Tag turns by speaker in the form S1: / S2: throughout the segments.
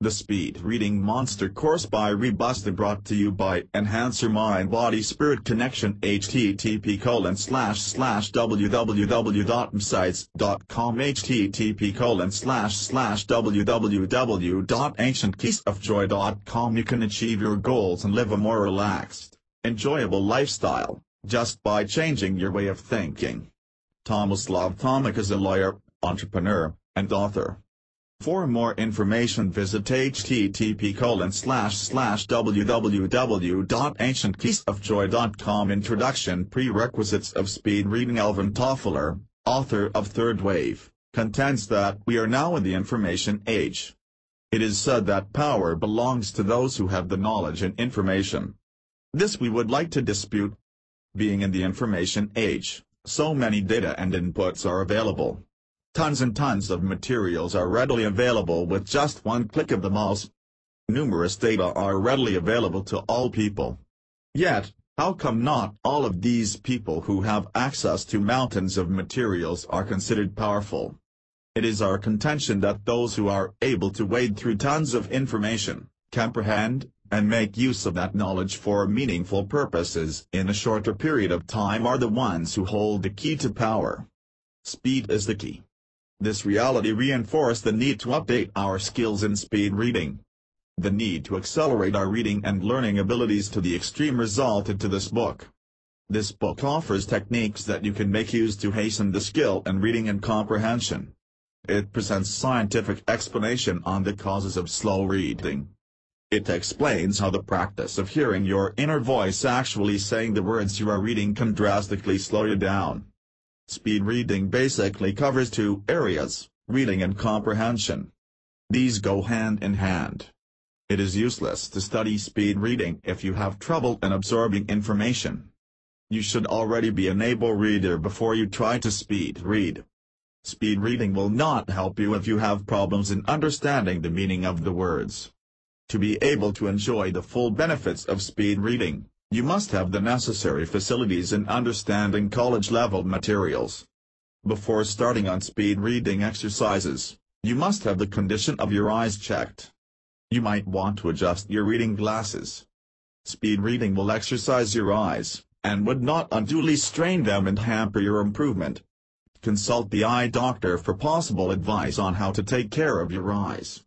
S1: The Speed Reading Monster Course by Rebusta, brought to you by Enhance Your Mind Body Spirit Connection. http://www.msites.com http://www.ancientkeysofjoy.com. You can achieve your goals and live a more relaxed, enjoyable lifestyle, just by changing your way of thinking. Tomislav Tomic is a lawyer, entrepreneur, and author. For more information visit http://www.ancientkeysofjoy.com. Introduction. Prerequisites of Speed Reading. Alvin Toffler, author of Third Wave, contends that we are now in the information age. It is said that power belongs to those who have the knowledge and information. This we would like to dispute. Being in the information age, so many data and inputs are available. Tons and tons of materials are readily available with just one click of the mouse. Numerous data are readily available to all people. Yet, how come not all of these people who have access to mountains of materials are considered powerful? It is our contention that those who are able to wade through tons of information, comprehend, and make use of that knowledge for meaningful purposes in a shorter period of time are the ones who hold the key to power. Speed is the key. This reality reinforced the need to update our skills in speed reading. The need to accelerate our reading and learning abilities to the extreme resulted to this book. This book offers techniques that you can make use to hasten the skill in reading and comprehension. It presents scientific explanation on the causes of slow reading. It explains how the practice of hearing your inner voice actually saying the words you are reading can drastically slow you down. Speed reading basically covers two areas, reading and comprehension. These go hand in hand. It is useless to study speed reading if you have trouble in absorbing information. You should already be an able reader before you try to speed read. Speed reading will not help you if you have problems in understanding the meaning of the words. To be able to enjoy the full benefits of speed reading, you must have the necessary facilities in understanding college-level materials. Before starting on speed reading exercises, you must have the condition of your eyes checked. You might want to adjust your reading glasses. Speed reading will exercise your eyes, and would not unduly strain them and hamper your improvement. Consult the eye doctor for possible advice on how to take care of your eyes.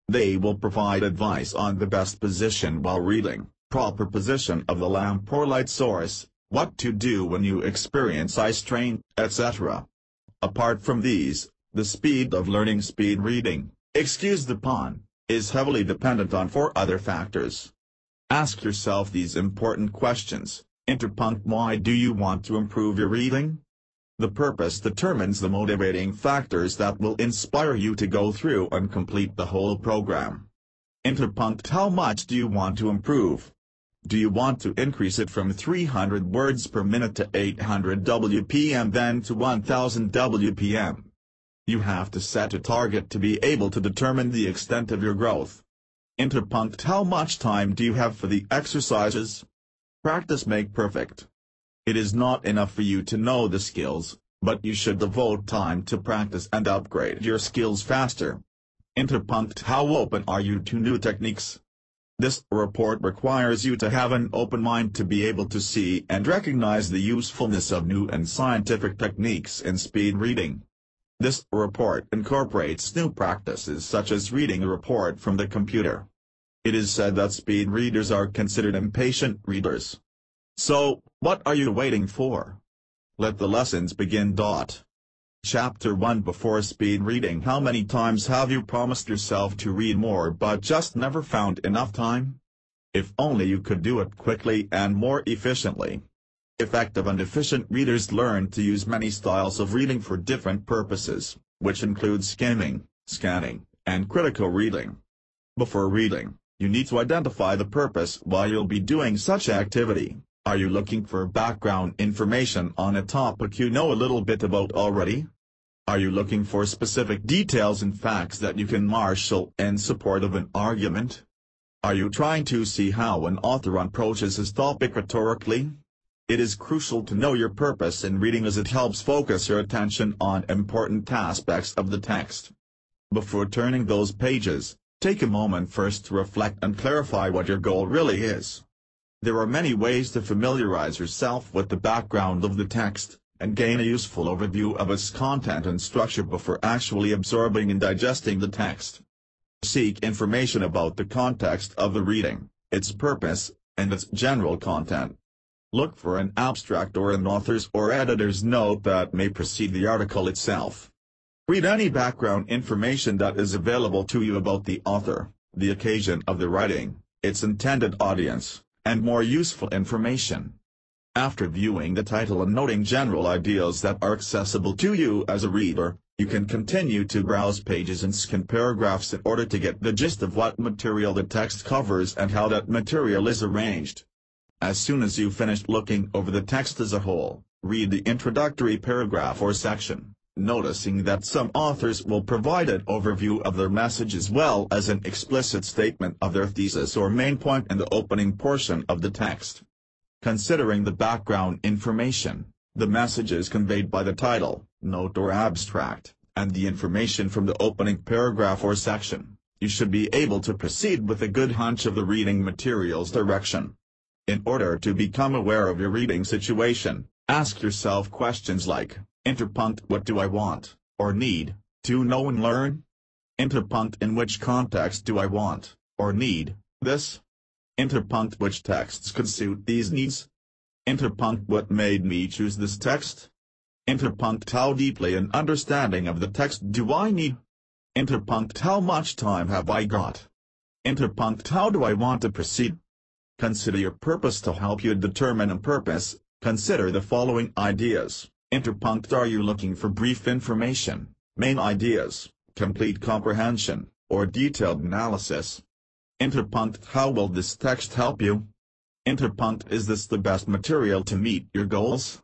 S1: They will provide advice on the best position while reading, proper position of the lamp or light source, what to do when you experience eye strain, etc. Apart from these, the speed of learning speed reading, excuse the pun, is heavily dependent on four other factors. Ask yourself these important questions. Interpunct: why do you want to improve your reading? The purpose determines the motivating factors that will inspire you to go through and complete the whole program. Interpunct: how much do you want to improve? Do you want to increase it from 300 words per minute to 800 WPM, then to 1000 WPM? You have to set a target to be able to determine the extent of your growth. Interpunct: how much time do you have for the exercises? Practice make perfect. It is not enough for you to know the skills, but you should devote time to practice and upgrade your skills faster. Interpunct: how open are you to new techniques? This report requires you to have an open mind to be able to see and recognize the usefulness of new and scientific techniques in speed reading. This report incorporates new practices such as reading a report from the computer. It is said that speed readers are considered impatient readers. So, what are you waiting for? Let the lessons begin. Chapter 1. Before speed reading. How many times have you promised yourself to read more but just never found enough time? If only you could do it quickly and more efficiently. Effective and efficient readers learn to use many styles of reading for different purposes, which include skimming, scanning, and critical reading. Before reading, you need to identify the purpose why you'll be doing such activity. Are you looking for background information on a topic you know a little bit about already? Are you looking for specific details and facts that you can marshal in support of an argument? Are you trying to see how an author approaches his topic rhetorically? It is crucial to know your purpose in reading as it helps focus your attention on important aspects of the text. Before turning those pages, Take a moment first to reflect and clarify what your goal really is. There are many ways to familiarize yourself with the background of the text, and gain a useful overview of its content and structure before actually absorbing and digesting the text. Seek information about the context of the reading, its purpose, and its general content. Look for an abstract or an author's or editor's note that may precede the article itself. Read any background information that is available to you about the author, the occasion of the writing, its intended audience, and more useful information. After viewing the title and noting general ideas that are accessible to you as a reader, you can continue to browse pages and skim paragraphs in order to get the gist of what material the text covers and how that material is arranged. As soon as you've finished looking over the text as a whole, read the introductory paragraph or section, noticing that some authors will provide an overview of their message as well as an explicit statement of their thesis or main point in the opening portion of the text. Considering the background information, the messages conveyed by the title, note or abstract, and the information from the opening paragraph or section, you should be able to proceed with a good hunch of the reading material's direction. In order to become aware of your reading situation, ask yourself questions like, interpunct, what do I want, or need, to know and learn? Interpunct, in which context do I want, or need, this? Interpunct, which texts could suit these needs? Interpunct, what made me choose this text? Interpunct, how deeply an understanding of the text do I need? Interpunct, how much time have I got? Interpunct, how do I want to proceed? Consider your purpose. To help you determine a purpose, consider the following ideas. Interpunct, are you looking for brief information, main ideas, complete comprehension, or detailed analysis? Interpunct, how will this text help you? Interpunct, is this the best material to meet your goals?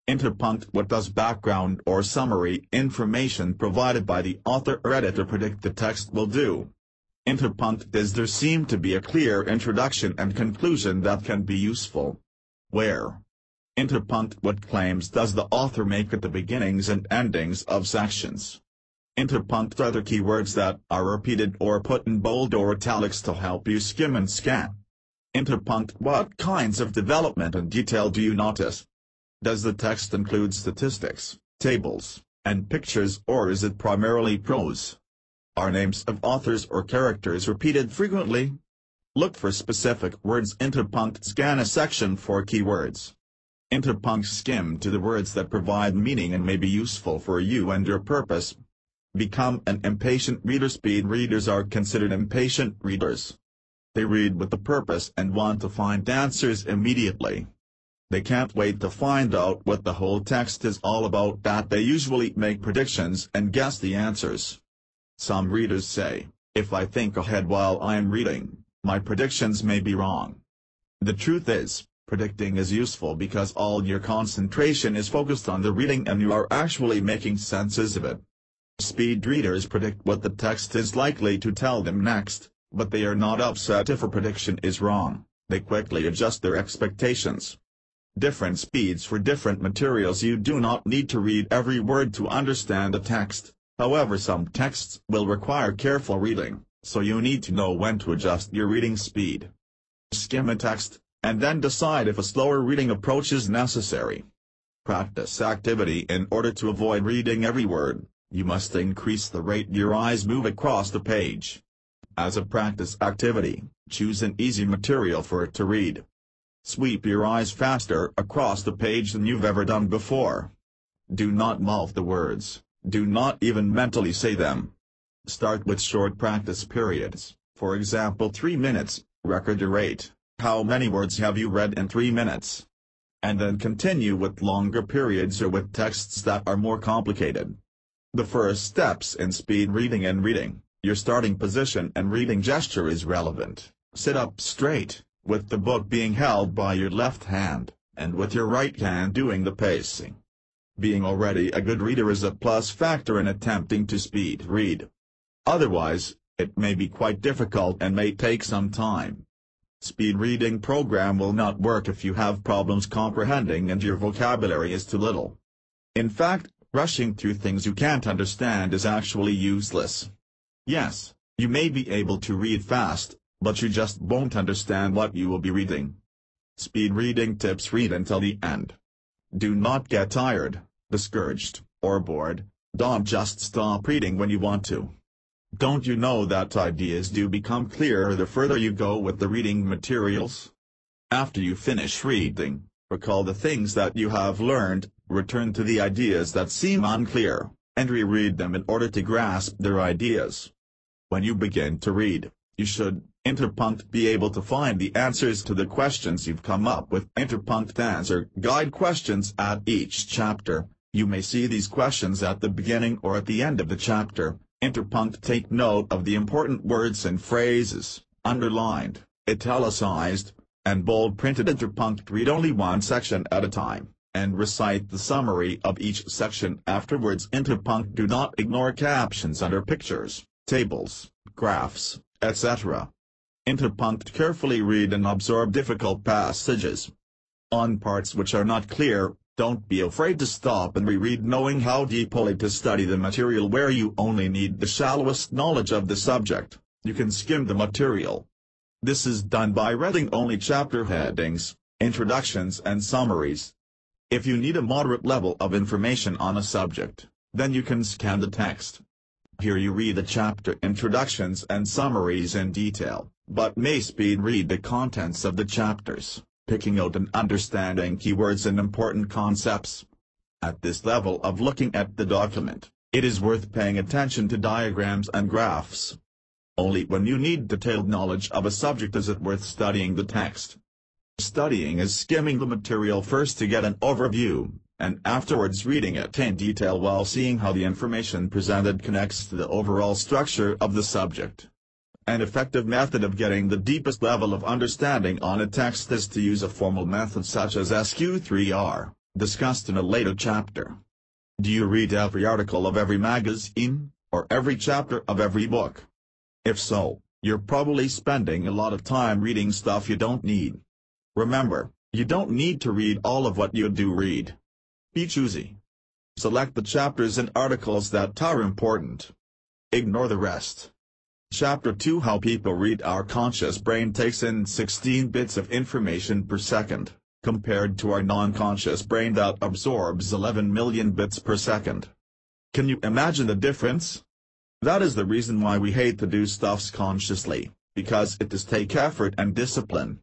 S1: Interpunct, what does background or summary information provided by the author or editor predict the text will do? Interpunct, does there seem to be a clear introduction and conclusion that can be useful? Where? Interpunct, what claims does the author make at the beginnings and endings of sections? Interpunct, are there keywords that are repeated or put in bold or italics to help you skim and scan? Interpunct, what kinds of development and detail do you notice? Does the text include statistics, tables, and pictures, or is it primarily prose? Are names of authors or characters repeated frequently? Look for specific words. Interpunct, scan a section for keywords. Interpunct, skim to the words that provide meaning and may be useful for you and your purpose. Become an impatient reader. Speed readers are considered impatient readers. They read with a purpose and want to find answers immediately. They can't wait to find out what the whole text is all about. That they usually make predictions and guess the answers. Some readers say, if I think ahead while I am reading, my predictions may be wrong. The truth is, predicting is useful because all your concentration is focused on the reading and you are actually making sense of it. Speed readers predict what the text is likely to tell them next, but they are not upset if a prediction is wrong. They quickly adjust their expectations. Different speeds for different materials. You do not need to read every word to understand a text, however some texts will require careful reading, so you need to know when to adjust your reading speed. Skim a text, and then decide if a slower reading approach is necessary. Practice activity. In order to avoid reading every word, you must increase the rate your eyes move across the page. As a practice activity, choose an easy material for it to read. Sweep your eyes faster across the page than you've ever done before. Do not mouth the words, do not even mentally say them. Start with short practice periods, for example 3 minutes, record your rate, how many words have you read in 3 minutes? And then continue with longer periods or with texts that are more complicated. The first steps in speed reading and reading, your starting position and reading gesture is relevant. Sit up straight, with the book being held by your left hand, and with your right hand doing the pacing. Being already a good reader is a plus factor in attempting to speed read. Otherwise, it may be quite difficult and may take some time. Speed reading program will not work if you have problems comprehending and your vocabulary is too little. In fact, rushing through things you can't understand is actually useless. Yes, You may be able to read fast, but you just won't understand what you will be reading. Speed reading tips: read until the end. Do not get tired, discouraged, or bored. Don't just stop reading when you want to. Don't you know that ideas do become clearer the further you go with the reading materials? After you finish reading, recall the things that you have learned, return to the ideas that seem unclear, and reread them in order to grasp their ideas. When you begin to read, you should, interpunct, be able to find the answers to the questions you've come up with. Interpunct answer guide questions at each chapter. You may see these questions at the beginning or at the end of the chapter. Interpunct take note of the important words and phrases, underlined, italicized, and bold printed. Interpunct read only one section at a time, and recite the summary of each section afterwards. Interpunct do not ignore captions under pictures, tables, graphs, etc. Interpunct carefully read and absorb difficult passages. On parts which are not clear, don't be afraid to stop and reread, knowing how deeply to study the material. Where you only need the shallowest knowledge of the subject, you can skim the material. This is done by reading only chapter headings, introductions and summaries. If you need a moderate level of information on a subject, then you can scan the text. Here you read the chapter introductions and summaries in detail, but may speed read the contents of the chapters, picking out and understanding keywords and important concepts. At this level of looking at the document, it is worth paying attention to diagrams and graphs. Only when you need detailed knowledge of a subject is it worth studying the text. Studying is skimming the material first to get an overview, and afterwards reading it in detail while seeing how the information presented connects to the overall structure of the subject. An effective method of getting the deepest level of understanding on a text is to use a formal method such as SQ3R, discussed in a later chapter. Do you read every article of every magazine, or every chapter of every book? If so, you're probably spending a lot of time reading stuff you don't need. Remember, you don't need to read all of what you do read. Be choosy. Select the chapters and articles that are important. Ignore the rest. Chapter 2: How People Read. Our conscious brain takes in 16 bits of information per second, compared to our non-conscious brain that absorbs 11 million bits per second. Can you imagine the difference? That is the reason why we hate to do stuffs consciously, because it does take effort and discipline.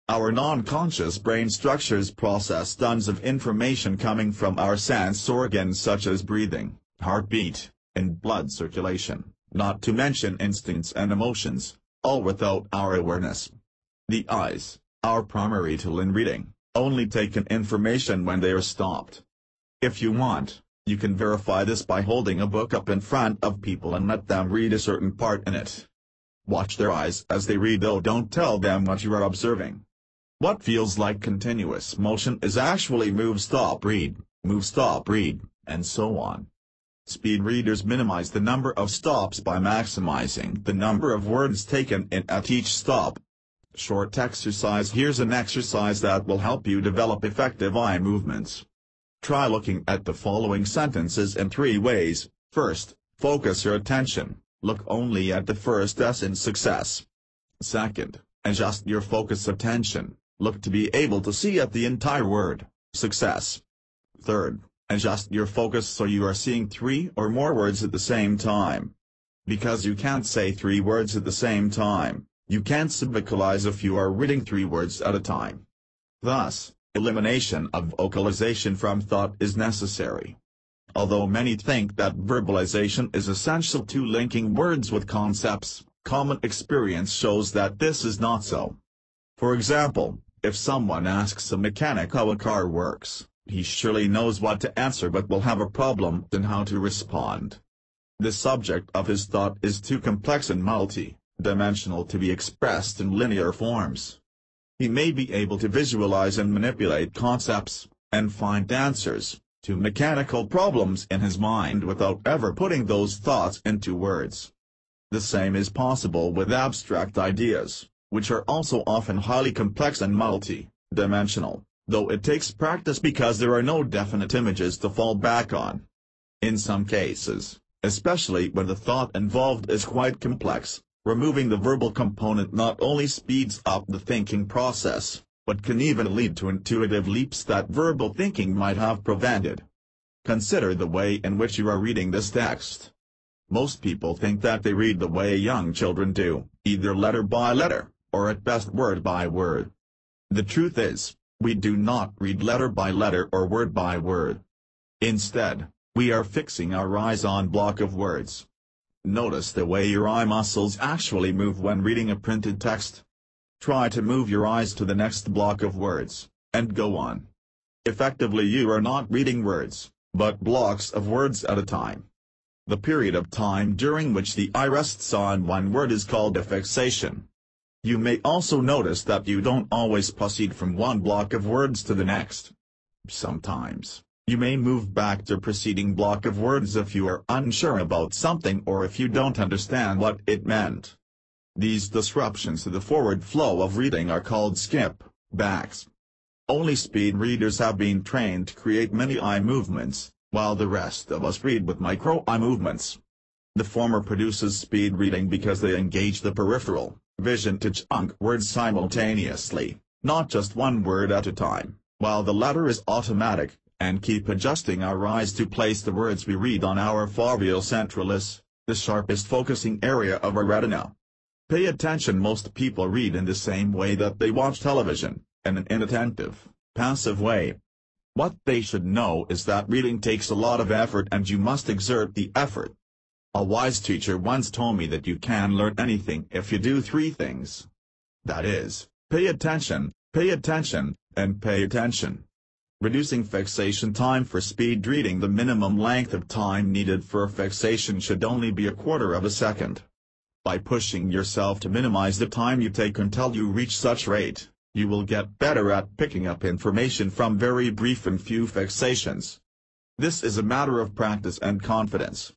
S1: Our non-conscious brain structures process tons of information coming from our sense organs such as breathing, heartbeat, and blood circulation, not to mention instincts and emotions, all without our awareness. The eyes, our primary tool in reading, only take in information when they are stopped. If you want, you can verify this by holding a book up in front of people and let them read a certain part in it. Watch their eyes as they read, though don't tell them what you are observing. What feels like continuous motion is actually move, stop, read, and so on. Speed readers minimize the number of stops by maximizing the number of words taken in at each stop. Short exercise. Here's an exercise that will help you develop effective eye movements. Try looking at the following sentences in 3 ways. First, focus your attention. Look only at the first S in success. Second, adjust your focus attention. Look to be able to see at the entire word, success. Third, adjust your focus so you are seeing 3 or more words at the same time. Because you can't say 3 words at the same time, you can't subvocalize if you are reading 3 words at a time. Thus, elimination of vocalization from thought is necessary. Although many think that verbalization is essential to linking words with concepts, common experience shows that this is not so. For example, if someone asks a mechanic how a car works, he surely knows what to answer but will have a problem in how to respond. The subject of his thought is too complex and multi-dimensional to be expressed in linear forms. He may be able to visualize and manipulate concepts, and find answers to mechanical problems in his mind without ever putting those thoughts into words. The same is possible with abstract ideas, which are also often highly complex and multi-dimensional, though it takes practice because there are no definite images to fall back on. In some cases, especially when the thought involved is quite complex. Removing the verbal component not only speeds up the thinking process, but can even lead to intuitive leaps that verbal thinking might have prevented. Consider the way in which you are reading this text. Most people think that they read the way young children do, either letter by letter, or at best word by word. The truth is, we do not read letter by letter or word by word. Instead, we are fixing our eyes on a block of words. Notice the way your eye muscles actually move when reading a printed text. Try to move your eyes to the next block of words, and go on. Effectively, you are not reading words, but blocks of words at a time. The period of time during which the eye rests on one word is called a fixation. You may also notice that you don't always proceed from one block of words to the next. Sometimes, you may move back to preceding block of words if you are unsure about something or if you don't understand what it meant. These disruptions to the forward flow of reading are called skip backs. Only speed readers have been trained to create many eye movements, while the rest of us read with micro eye movements. The former produces speed reading because they engage the peripheral vision to chunk words simultaneously, not just one word at a time, while the latter is automatic, and keep adjusting our eyes to place the words we read on our foveal centralis, the sharpest focusing area of our retina. Pay attention. Most people read in the same way that they watch television, in an inattentive, passive way. What they should know is that reading takes a lot of effort and you must exert the effort. A wise teacher once told me that you can learn anything if you do three things. That is, pay attention, and pay attention. Reducing fixation time for speed reading. The minimum length of time needed for a fixation should only be 1/4 of a second. By pushing yourself to minimize the time you take until you reach such rate, you will get better at picking up information from very brief and few fixations. This is a matter of practice and confidence.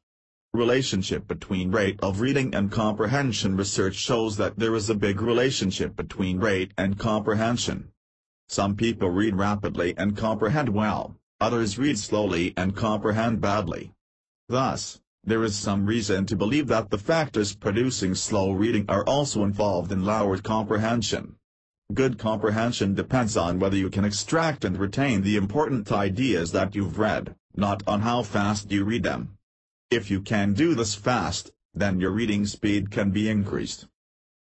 S1: Relationship between rate of reading and comprehension. Research shows that there is a big relationship between rate and comprehension. Some people read rapidly and comprehend well, others read slowly and comprehend badly. Thus, there is some reason to believe that the factors producing slow reading are also involved in lower comprehension. Good comprehension depends on whether you can extract and retain the important ideas that you've read, not on how fast you read them. If you can do this fast, then your reading speed can be increased.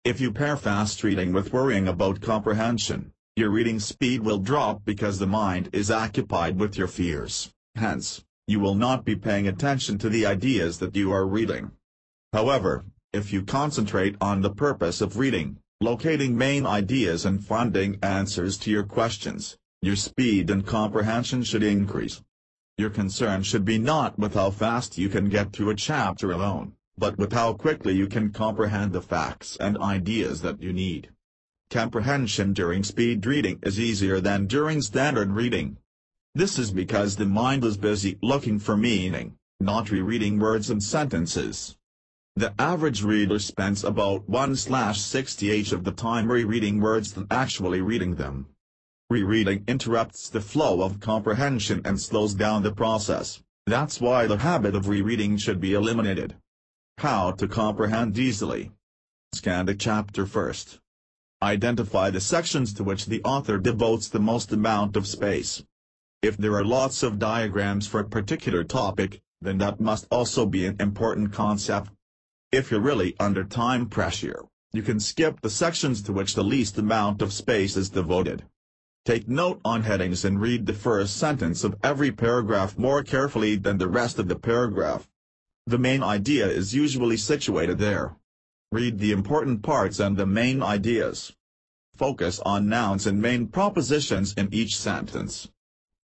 S1: If you pair fast reading with worrying about comprehension, your reading speed will drop because the mind is occupied with your fears. Hence, you will not be paying attention to the ideas that you are reading. However, if you concentrate on the purpose of reading, locating main ideas and finding answers to your questions, your speed and comprehension should increase. Your concern should be not with how fast you can get through a chapter alone, but with how quickly you can comprehend the facts and ideas that you need. Comprehension during speed reading is easier than during standard reading. This is because the mind is busy looking for meaning, not rereading words and sentences. The average reader spends about 1/68 of the time rereading words than actually reading them. Rereading interrupts the flow of comprehension and slows down the process. That's why the habit of rereading should be eliminated. How to comprehend easily. Scan the chapter first. Identify the sections to which the author devotes the most amount of space. If there are lots of diagrams for a particular topic, then that must also be an important concept. If you're really under time pressure, you can skip the sections to which the least amount of space is devoted. Take note on headings and read the first sentence of every paragraph more carefully than the rest of the paragraph. The main idea is usually situated there. Read the important parts and the main ideas. Focus on nouns and main propositions in each sentence.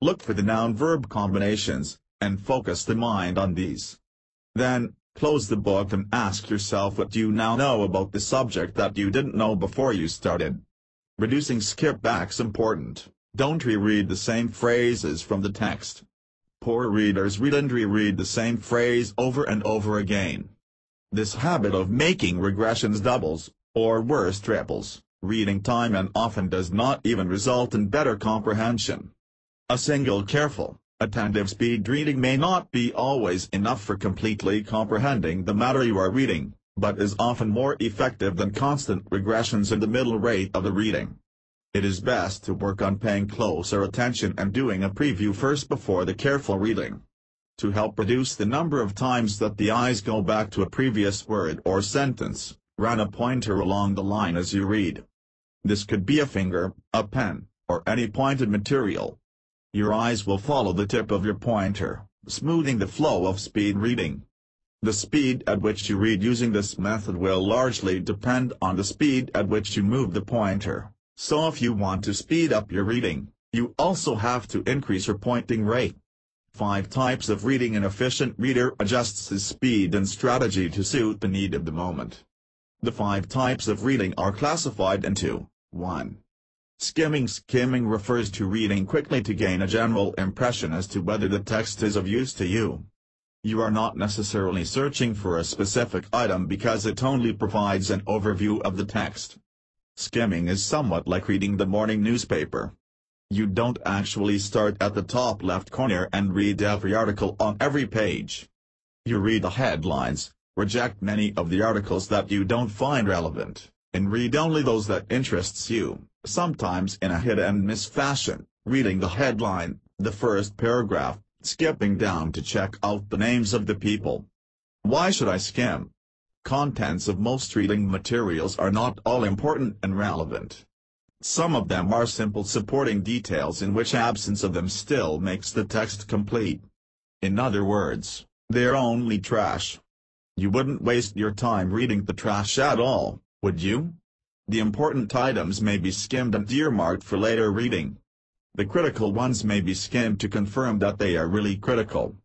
S1: Look for the noun-verb combinations, and focus the mind on these. Then, close the book and ask yourself what you now know about the subject that you didn't know before you started. Reducing skip backs important. Don't reread the same phrases from the text. Poor readers read and reread the same phrase over and over again. This habit of making regressions doubles, or worse triples, reading time and often does not even result in better comprehension. A single careful, Attentive speed reading may not be always enough for completely comprehending the matter you are reading, but is often more effective than constant regressions in the middle rate of the reading. It is best to work on paying closer attention and doing a preview first before the careful reading. To help reduce the number of times that the eyes go back to a previous word or sentence, run a pointer along the line as you read. This could be a finger, a pen, or any pointed material. Your eyes will follow the tip of your pointer, smoothing the flow of speed reading. The speed at which you read using this method will largely depend on the speed at which you move the pointer, so if you want to speed up your reading, you also have to increase your pointing rate. 5 types of reading. An efficient reader adjusts his speed and strategy to suit the need of the moment. The 5 types of reading are classified into 1. Skimming. Skimming refers to reading quickly to gain a general impression as to whether the text is of use to you. You are not necessarily searching for a specific item because it only provides an overview of the text. Skimming is somewhat like reading the morning newspaper. You don't actually start at the top left corner and read every article on every page. You read the headlines, reject many of the articles that you don't find relevant, and read only those that interests you, sometimes in a hit-and-miss fashion, reading the headline, the first paragraph, skipping down to check out the names of the people. Why should I skim? Contents of most reading materials are not all important and relevant. Some of them are simple supporting details in which absence of them still makes the text complete. In other words, they're only trash. You wouldn't waste your time reading the trash at all, would you? The important items may be skimmed and earmarked for later reading. The critical ones may be skimmed to confirm that they are really critical.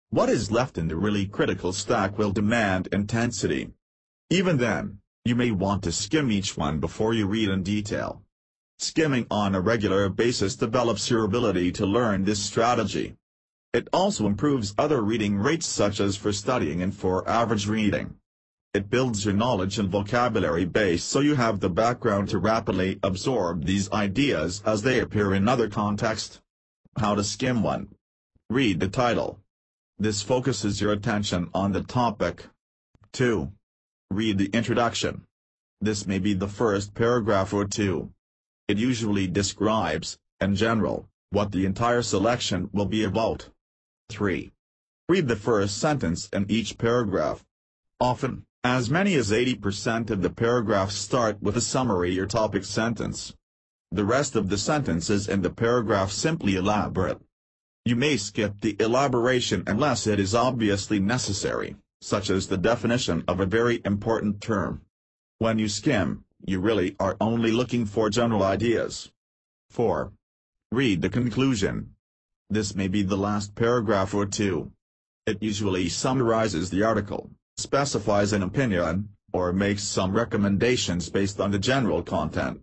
S1: What is left in the really critical stack will demand intensity. Even then, you may want to skim each one before you read in detail. Skimming on a regular basis develops your ability to learn this strategy. It also improves other reading rates such as for studying and for average reading. It builds your knowledge and vocabulary base so you have the background to rapidly absorb these ideas as they appear in other contexts. How to skim. 1. Read the title. This focuses your attention on the topic. 2. Read the introduction. This may be the first paragraph or two. It usually describes, in general, what the entire selection will be about. 3. Read the first sentence in each paragraph. Often, as many as 80% of the paragraphs start with a summary or topic sentence. The rest of the sentences in the paragraph simply elaborate. You may skip the elaboration unless it is obviously necessary, such as the definition of a very important term. When you skim, you really are only looking for general ideas. 4. Read the conclusion. This may be the last paragraph or two. It usually summarizes the article, specifies an opinion, or makes some recommendations based on the general content.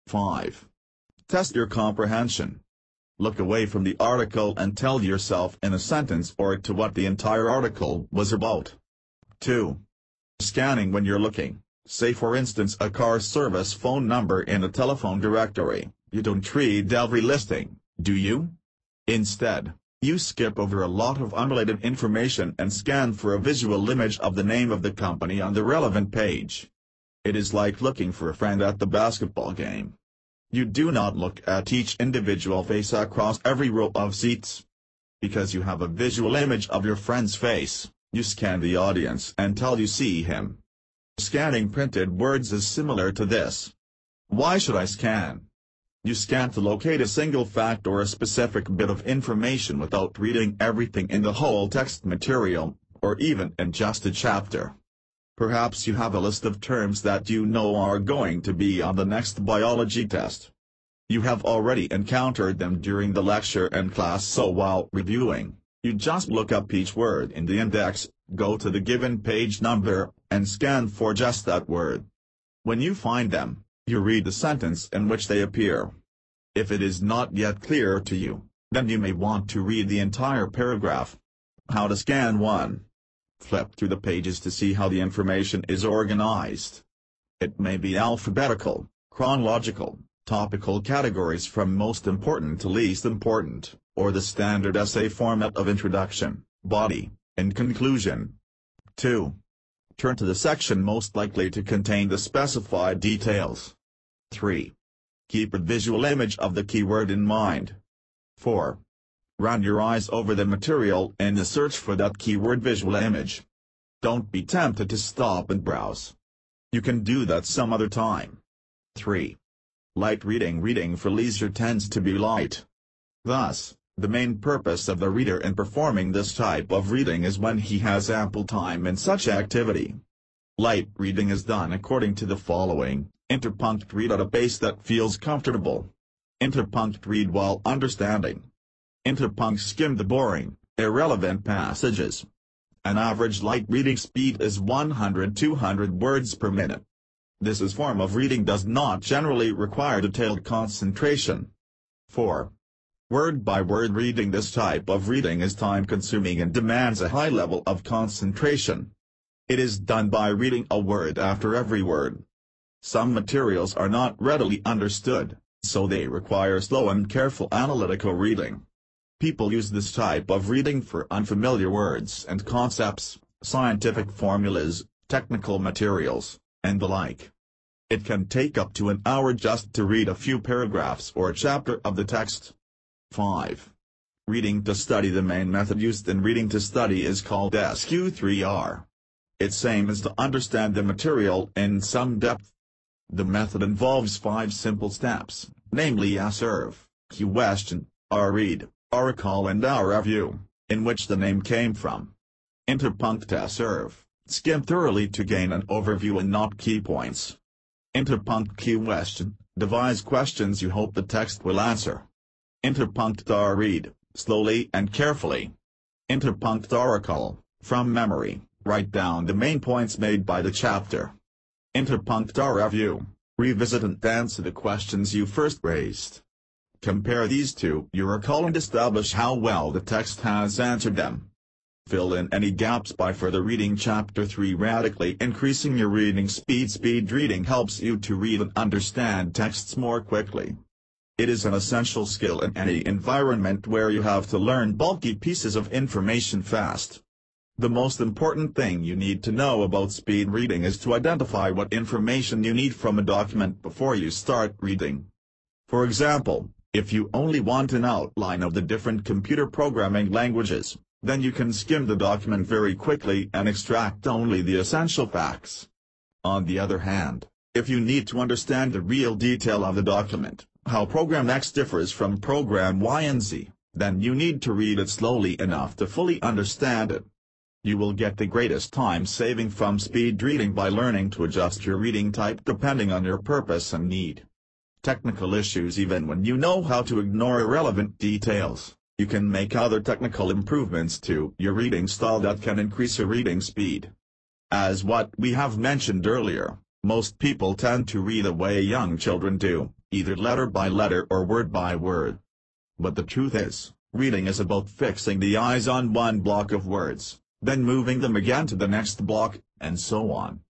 S1: 5. Test your comprehension. Look away from the article and tell yourself in a sentence or two what the entire article was about. 2. Scanning. When you're looking, say for instance a car service phone number in a telephone directory, you don't read every listing, do you? Instead, you skip over a lot of unrelated information and scan for a visual image of the name of the company on the relevant page. It is like looking for a friend at the basketball game. You do not look at each individual face across every row of seats. Because you have a visual image of your friend's face, you scan the audience until you see him. Scanning printed words is similar to this. Why should I scan? You scan to locate a single fact or a specific bit of information without reading everything in the whole text material, or even in just a chapter. Perhaps you have a list of terms that you know are going to be on the next biology test. You have already encountered them during the lecture and class, so while reviewing, you just look up each word in the index, go to the given page number, and scan for just that word. When you find them, you read the sentence in which they appear. If it is not yet clear to you, then you may want to read the entire paragraph. How to scan. 1. Flip through the pages to see how the information is organized. It may be alphabetical, chronological, topical categories from most important to least important, or the standard essay format of introduction, body, and conclusion. 2. Turn to the section most likely to contain the specified details. 3. Keep a visual image of the keyword in mind. 4. Run your eyes over the material in the search for that keyword visual image. Don't be tempted to stop and browse. You can do that some other time. 3. Light reading. Reading for leisure tends to be light. Thus, the main purpose of the reader in performing this type of reading is when he has ample time in such activity. Light reading is done according to the following: interpunct read at a pace that feels comfortable. Interpunct read while understanding. Interpunct skim the boring, irrelevant passages. An average light reading speed is 100-200 words per minute. This form of reading does not generally require detailed concentration. 4. Word-by-word reading. This type of reading is time-consuming and demands a high level of concentration. It is done by reading a word after every word. Some materials are not readily understood, so they require slow and careful analytical reading. People use this type of reading for unfamiliar words and concepts, scientific formulas, technical materials, and the like. It can take up to an hour just to read a few paragraphs or a chapter of the text. 5. Reading to study. The main method used in reading to study is called SQ3R. Its aim is to understand the material in some depth. The method involves 5 simple steps, namely observe, question, read, recall and review, in which the name came from. Interpunct. Observe, skim thoroughly to gain an overview and not key points. Interpunct. Question, devise questions you hope the text will answer. Interpunct. Read, slowly and carefully. Interpunct. Recall, from memory, write down the main points made by the chapter. Interpunct. Review, revisit and answer the questions you first raised. Compare these two. You recall and establish how well the text has answered them. Fill in any gaps by further reading. Chapter 3. Radically increasing your reading speed. Speed reading helps you to read and understand texts more quickly. It is an essential skill in any environment where you have to learn bulky pieces of information fast. The most important thing you need to know about speed reading is to identify what information you need from a document before you start reading. For example, if you only want an outline of the different computer programming languages, then you can skim the document very quickly and extract only the essential facts. On the other hand, if you need to understand the real detail of the document, how program X differs from program Y and Z, then you need to read it slowly enough to fully understand it. You will get the greatest time saving from speed reading by learning to adjust your reading type depending on your purpose and need. Technical issues. Even when you know how to ignore irrelevant details, you can make other technical improvements to your reading style that can increase your reading speed. As what we have mentioned earlier, most people tend to read the way young children do, either letter by letter or word by word. But the truth is, reading is about fixing the eyes on one block of words, then moving them again to the next block, and so on.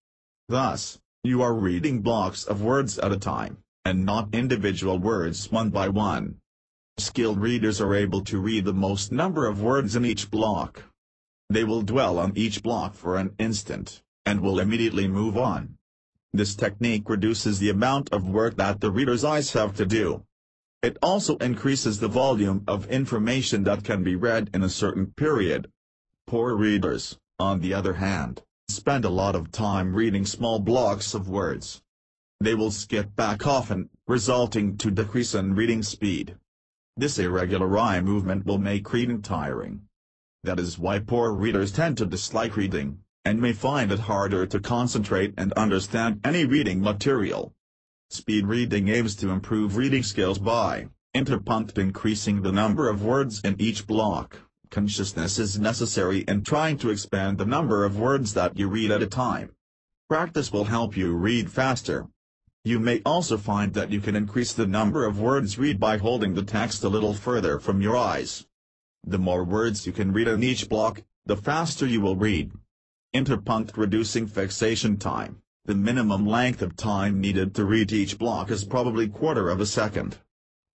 S1: Thus, you are reading blocks of words at a time, and not individual words one by one. Skilled readers are able to read the most number of words in each block. They will dwell on each block for an instant, and will immediately move on. This technique reduces the amount of work that the reader's eyes have to do. It also increases the volume of information that can be read in a certain period. Poor readers, on the other hand, spend a lot of time reading small blocks of words. They will skip back often, resulting to decrease in reading speed. This irregular eye movement will make reading tiring. That is why poor readers tend to dislike reading, and may find it harder to concentrate and understand any reading material. Speed reading aims to improve reading skills by interpunct increasing the number of words in each block. Consciousness is necessary in trying to expand the number of words that you read at a time. Practice will help you read faster. You may also find that you can increase the number of words read by holding the text a little further from your eyes. The more words you can read in each block, the faster you will read. Interpunct reducing fixation time. The minimum length of time needed to read each block is probably quarter of a second.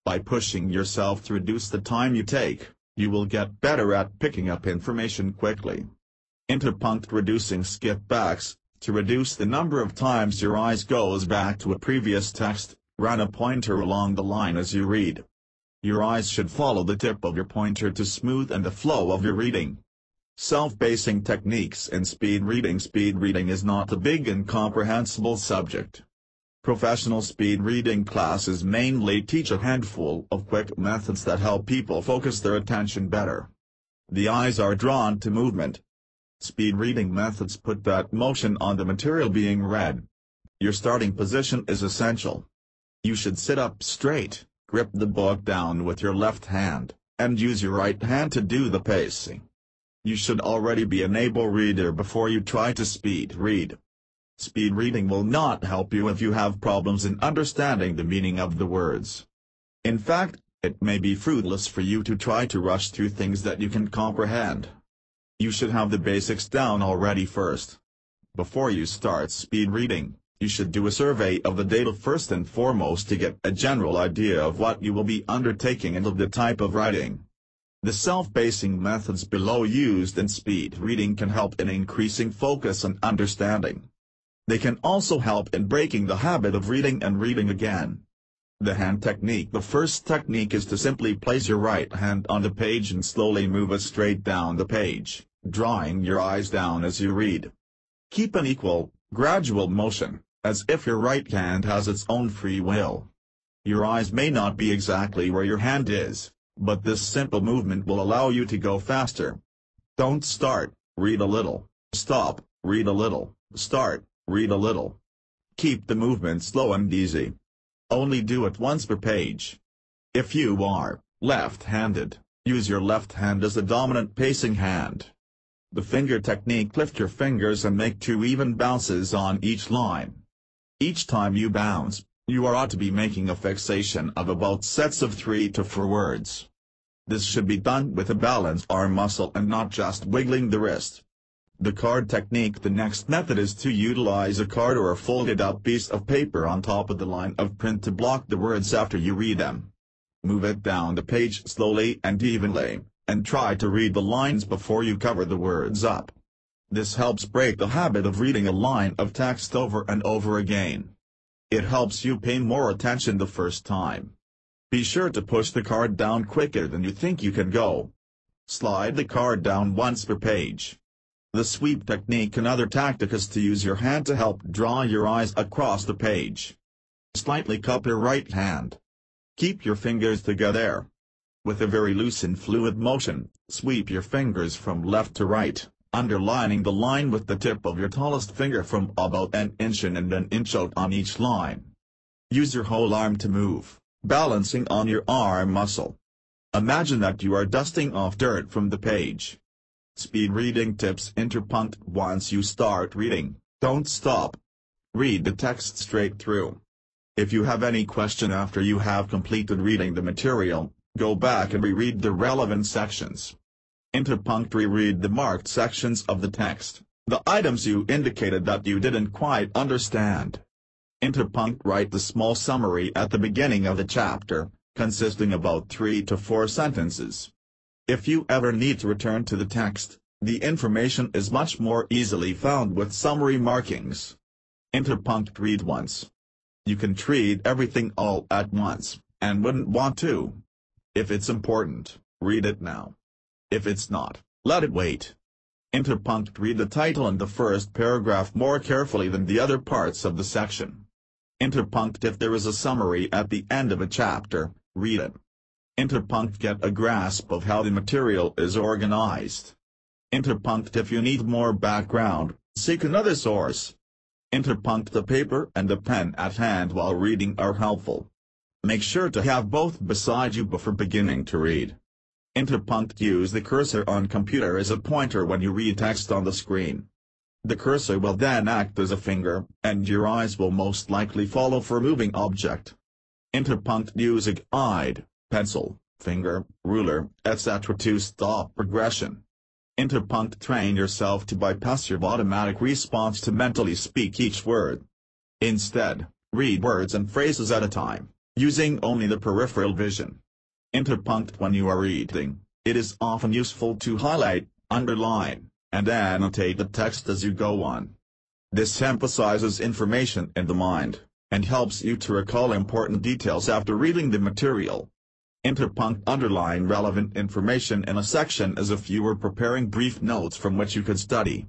S1: By pushing yourself to reduce the time you take, you will get better at picking up information quickly. Interpunct reducing skip-backs. To reduce the number of times your eyes goes back to a previous text, run a pointer along the line as you read. Your eyes should follow the tip of your pointer to smoothen the flow of your reading. Self-pacing techniques in speed reading. Speed reading is not a big and comprehensible subject. Professional speed reading classes mainly teach a handful of quick methods that help people focus their attention better. The eyes are drawn to movement. Speed reading methods put that motion on the material being read. Your starting position is essential. You should sit up straight, grip the book down with your left hand, and use your right hand to do the pacing. You should already be an able reader before you try to speed read. Speed reading will not help you if you have problems in understanding the meaning of the words. In fact, it may be fruitless for you to try to rush through things that you can comprehend. You should have the basics down already first. Before you start speed reading, you should do a survey of the data first and foremost to get a general idea of what you will be undertaking and of the type of writing. The self-pacing methods below used in speed reading can help in increasing focus and understanding. They can also help in breaking the habit of reading and reading again. The hand technique. The first technique is to simply place your right hand on the page and slowly move it straight down the page, drawing your eyes down as you read. Keep an equal, gradual motion, as if your right hand has its own free will. Your eyes may not be exactly where your hand is, but this simple movement will allow you to go faster. Don't start, read a little, stop, read a little, start, read a little. Keep the movement slow and easy. Only do it once per page. If you are left-handed, use your left hand as the dominant pacing hand. The finger technique. Lift your fingers and make 2 even bounces on each line. Each time you bounce, you ought to be making a fixation of about sets of 3 to 4 words. This should be done with a balanced arm muscle and not just wiggling the wrist. The card technique. The next method is to utilize a card or a folded up piece of paper on top of the line of print to block the words after you read them. Move it down the page slowly and evenly, and try to read the lines before you cover the words up. This helps break the habit of reading a line of text over and over again. It helps you pay more attention the first time. Be sure to push the card down quicker than you think you can go. Slide the card down once per page. The sweep technique. Another tactic is to use your hand to help draw your eyes across the page. Slightly cup your right hand. Keep your fingers together. With a very loose and fluid motion, sweep your fingers from left to right, underlining the line with the tip of your tallest finger from about an inch in and an inch out on each line. Use your whole arm to move, balancing on your arm muscle. Imagine that you are dusting off dirt from the page. Speed reading tips. Interpunct. Once you start reading, don't stop. Read the text straight through. If you have any question after you have completed reading the material, go back and reread the relevant sections. Interpunct. Reread the marked sections of the text, the items you indicated that you didn't quite understand. Interpunct. Write the small summary at the beginning of the chapter, consisting about 3 to 4 sentences. If you ever need to return to the text, the information is much more easily found with summary markings. Interpunct. Read once. You can read everything all at once, and wouldn't want to. If it's important, read it now. If it's not, let it wait. Interpunct. Read the title and the first paragraph more carefully than the other parts of the section. Interpunct. If there is a summary at the end of a chapter, read it. Interpunct. Get a grasp of how the material is organized. Interpunct. If you need more background, seek another source. Interpunct. The paper and the pen at hand while reading are helpful. Make sure to have both beside you before beginning to read. Interpunct. Use the cursor on computer as a pointer when you read text on the screen. The cursor will then act as a finger, and your eyes will most likely follow for a moving object. Interpunct. Use a guide, pencil, finger, ruler, etc. to stop progression. Interpunct. Train yourself to bypass your automatic response to mentally speak each word. Instead, read words and phrases at a time. using only the peripheral vision. Interpunct. When you are reading, it is often useful to highlight, underline, and annotate the text as you go on. This emphasizes information in the mind, and helps you to recall important details after reading the material. Interpunct. Underline relevant information in a section as if you were preparing brief notes from which you could study.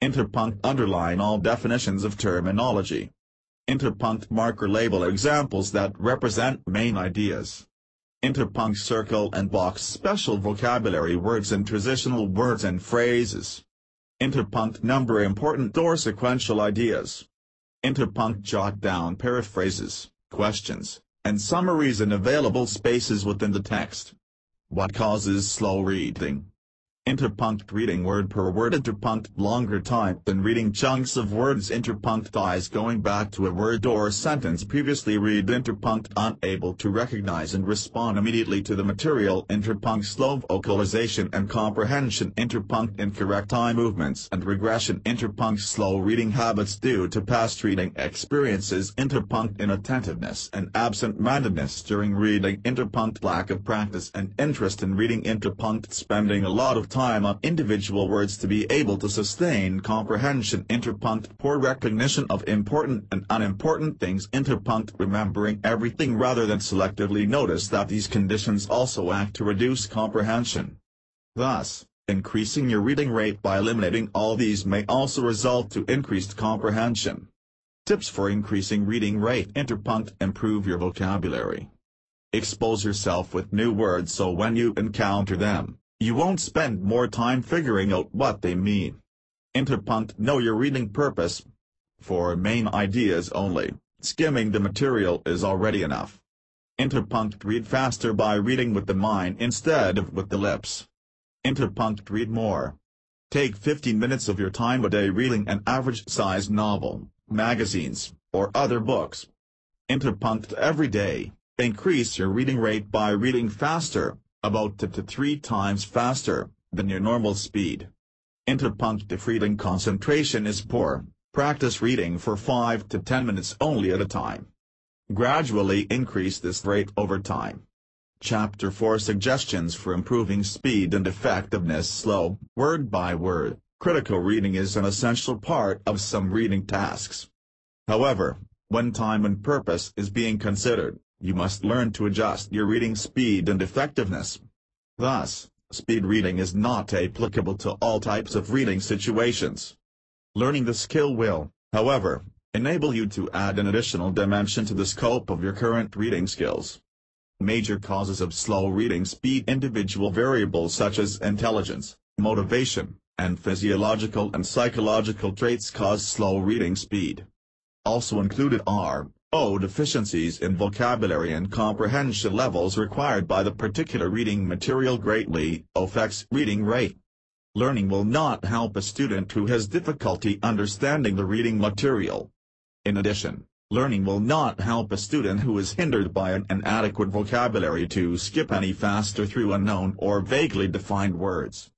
S1: Interpunct. Underline all definitions of terminology. Interpunct. Mark or label examples that represent main ideas. Interpunct. Circle and box special vocabulary words and transitional words and phrases. Interpunct. Number important or sequential ideas. Interpunct. Jot down paraphrases, questions, and summaries in available spaces within the text. What causes slow reading? Interpunct. Reading word per word. Interpunct. Longer time than reading chunks of words. Interpunct. Eyes going back to a word or sentence previously read. Interpunct. Unable to recognize and respond immediately to the material. Interpunct. Slow vocalization and comprehension. Interpunct. Incorrect eye movements and regression. Interpunct. Slow reading habits due to past reading experiences. Interpunct. Inattentiveness and absent-mindedness during reading. Interpunct. Lack of practice and interest in reading. Interpunct. Spending a lot of time on individual words to be able to sustain comprehension. Interpunct. Poor recognition of important and unimportant things. Interpunct. Remembering everything rather than selectively. Notice that these conditions also act to reduce comprehension. Thus, increasing your reading rate by eliminating all these may also result to increased comprehension. Tips for increasing reading rate. Interpunct. Improve your vocabulary. Expose yourself with new words so when you encounter them, you won't spend more time figuring out what they mean. Interpunct. Know your reading purpose. For main ideas only, skimming the material is already enough. Interpunct. Read faster by reading with the mind instead of with the lips. Interpunct. Read more. Take 15 minutes of your time a day reading an average-sized novel, magazines, or other books. Interpunct. Every day, increase your reading rate by reading faster, about 2 to 3 times faster than your normal speed. Interpunct. If reading concentration is poor, practice reading for 5 to 10 minutes only at a time. Gradually increase this rate over time. Chapter 4. Suggestions for improving speed and effectiveness. Slow, word by word, critical reading is an essential part of some reading tasks. However, when time and purpose is being considered, you must learn to adjust your reading speed and effectiveness. Thus, speed reading is not applicable to all types of reading situations. Learning the skill will, however, enable you to add an additional dimension to the scope of your current reading skills. Major causes of slow reading speed. Individual variables such as intelligence, motivation, and physiological and psychological traits cause slow reading speed. Also included are deficiencies in vocabulary and comprehension levels required by the particular reading material greatly affects reading rate. Learning will not help a student who has difficulty understanding the reading material. In addition, learning will not help a student who is hindered by an inadequate vocabulary to skip any faster through unknown or vaguely defined words.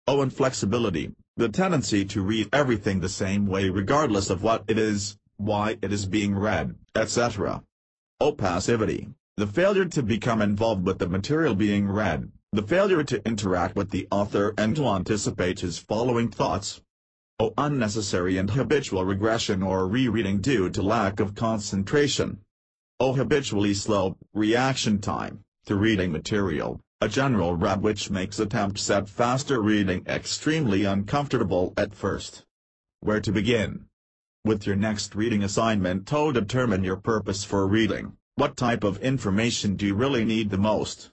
S1: Inflexibility, the tendency to read everything the same way regardless of what it is, why it is being read, etc. Passivity, the failure to become involved with the material being read, the failure to interact with the author and to anticipate his following thoughts. Unnecessary and habitual regression or rereading due to lack of concentration. Habitually slow reaction time to reading material, a general rub which makes attempts at faster reading extremely uncomfortable at first. Where to begin? With your next reading assignment, determine your purpose for reading. What type of information do you really need the most?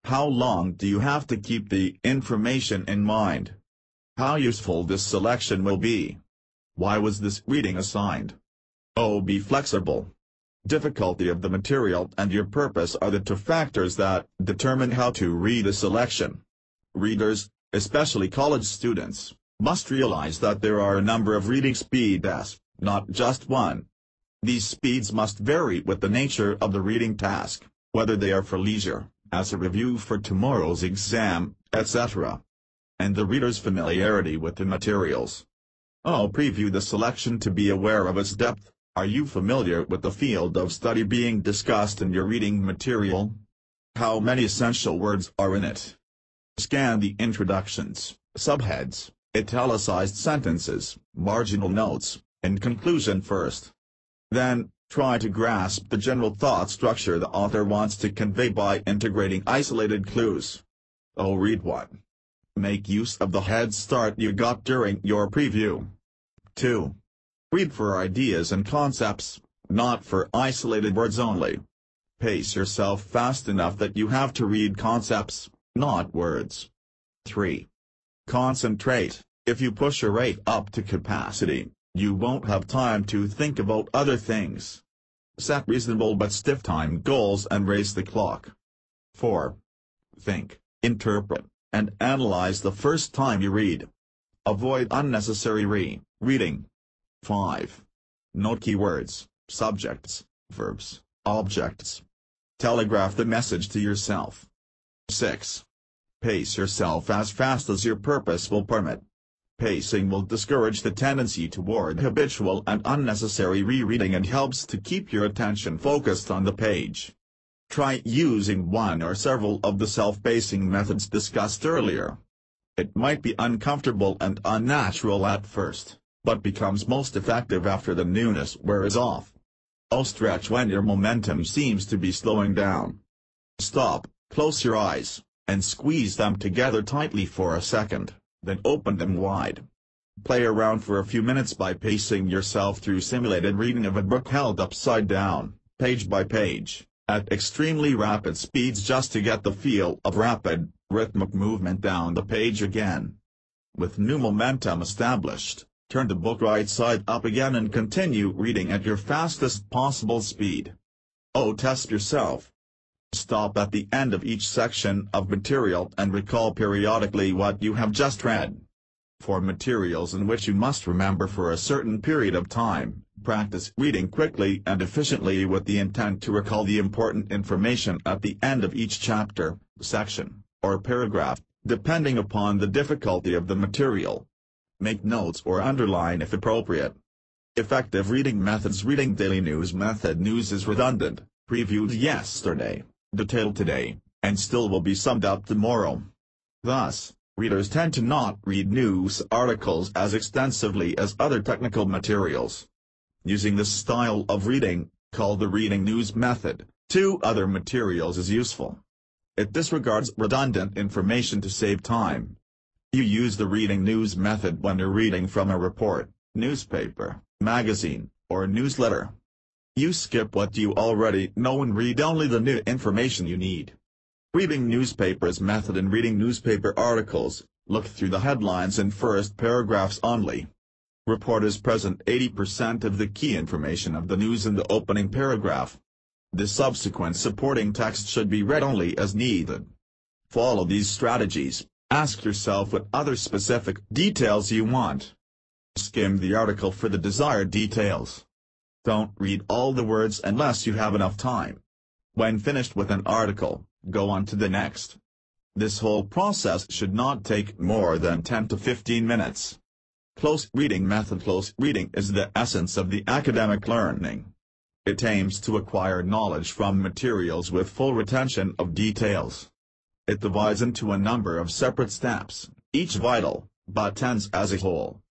S1: How long do you have to keep the information in mind? How useful this selection will be? Why was this reading assigned? Be flexible. Difficulty of the material and your purpose are the two factors that determine how to read a selection. Readers, especially college students, must realize that there are a number of reading speeds, not just one. These speeds must vary with the nature of the reading task, whether they are for leisure, as a review for tomorrow's exam, etc., and the reader's familiarity with the materials. Preview the selection to be aware of its depth, Are you familiar with the field of study being discussed in your reading material? How many essential words are in it? Scan the introductions, subheads, italicized sentences, marginal notes, and conclusion first. Then, try to grasp the general thought structure the author wants to convey by integrating isolated clues. Read 1. Make use of the head start you got during your preview. 2. Read for ideas and concepts, not for isolated words only. Pace yourself fast enough that you have to read concepts, not words. 3. Concentrate. If you push your rate up to capacity, you won't have time to think about other things. Set reasonable but stiff time goals and race the clock. 4. Think, interpret, and analyze the first time you read. Avoid unnecessary reading. 5. Note keywords, subjects, verbs, objects. Telegraph the message to yourself. 6. Pace yourself as fast as your purpose will permit. Pacing will discourage the tendency toward habitual and unnecessary rereading and helps to keep your attention focused on the page. Try using one or several of the self-pacing methods discussed earlier. It might be uncomfortable and unnatural at first, but becomes most effective after the newness wears off. Stretch when your momentum seems to be slowing down. Stop, close your eyes, and squeeze them together tightly for a second, then open them wide. Play around for a few minutes by pacing yourself through simulated reading of a book held upside down, page by page, at extremely rapid speeds just to get the feel of rapid, rhythmic movement down the page again. With new momentum established, turn the book right side up again and continue reading at your fastest possible speed. Test yourself. Stop at the end of each section of material and recall periodically what you have just read. For materials in which you must remember for a certain period of time, practice reading quickly and efficiently with the intent to recall the important information at the end of each chapter, section, or paragraph, depending upon the difficulty of the material. Make notes or underline if appropriate. Effective reading methods. Reading daily news method. News is redundant, previewed yesterday, detailed today, and still will be summed up tomorrow. Thus, readers tend to not read news articles as extensively as other technical materials. Using this style of reading, called the reading news method, to other materials is useful. It disregards redundant information to save time. You use the reading news method when you're reading from a report, newspaper, magazine, or newsletter. You skip what you already know and read only the new information you need. Reading newspapers method. In reading newspaper articles, look through the headlines and first paragraphs only. Reporters present 80% of the key information of the news in the opening paragraph. The subsequent supporting text should be read only as needed. Follow these strategies. Ask yourself what other specific details you want. Skim the article for the desired details. Don't read all the words unless you have enough time. When finished with an article, go on to the next. This whole process should not take more than 10 to 15 minutes. Close reading method. Close reading is the essence of the academic learning. It aims to acquire knowledge from materials with full retention of details. It divides into a number of separate steps, each vital, but tense as a whole.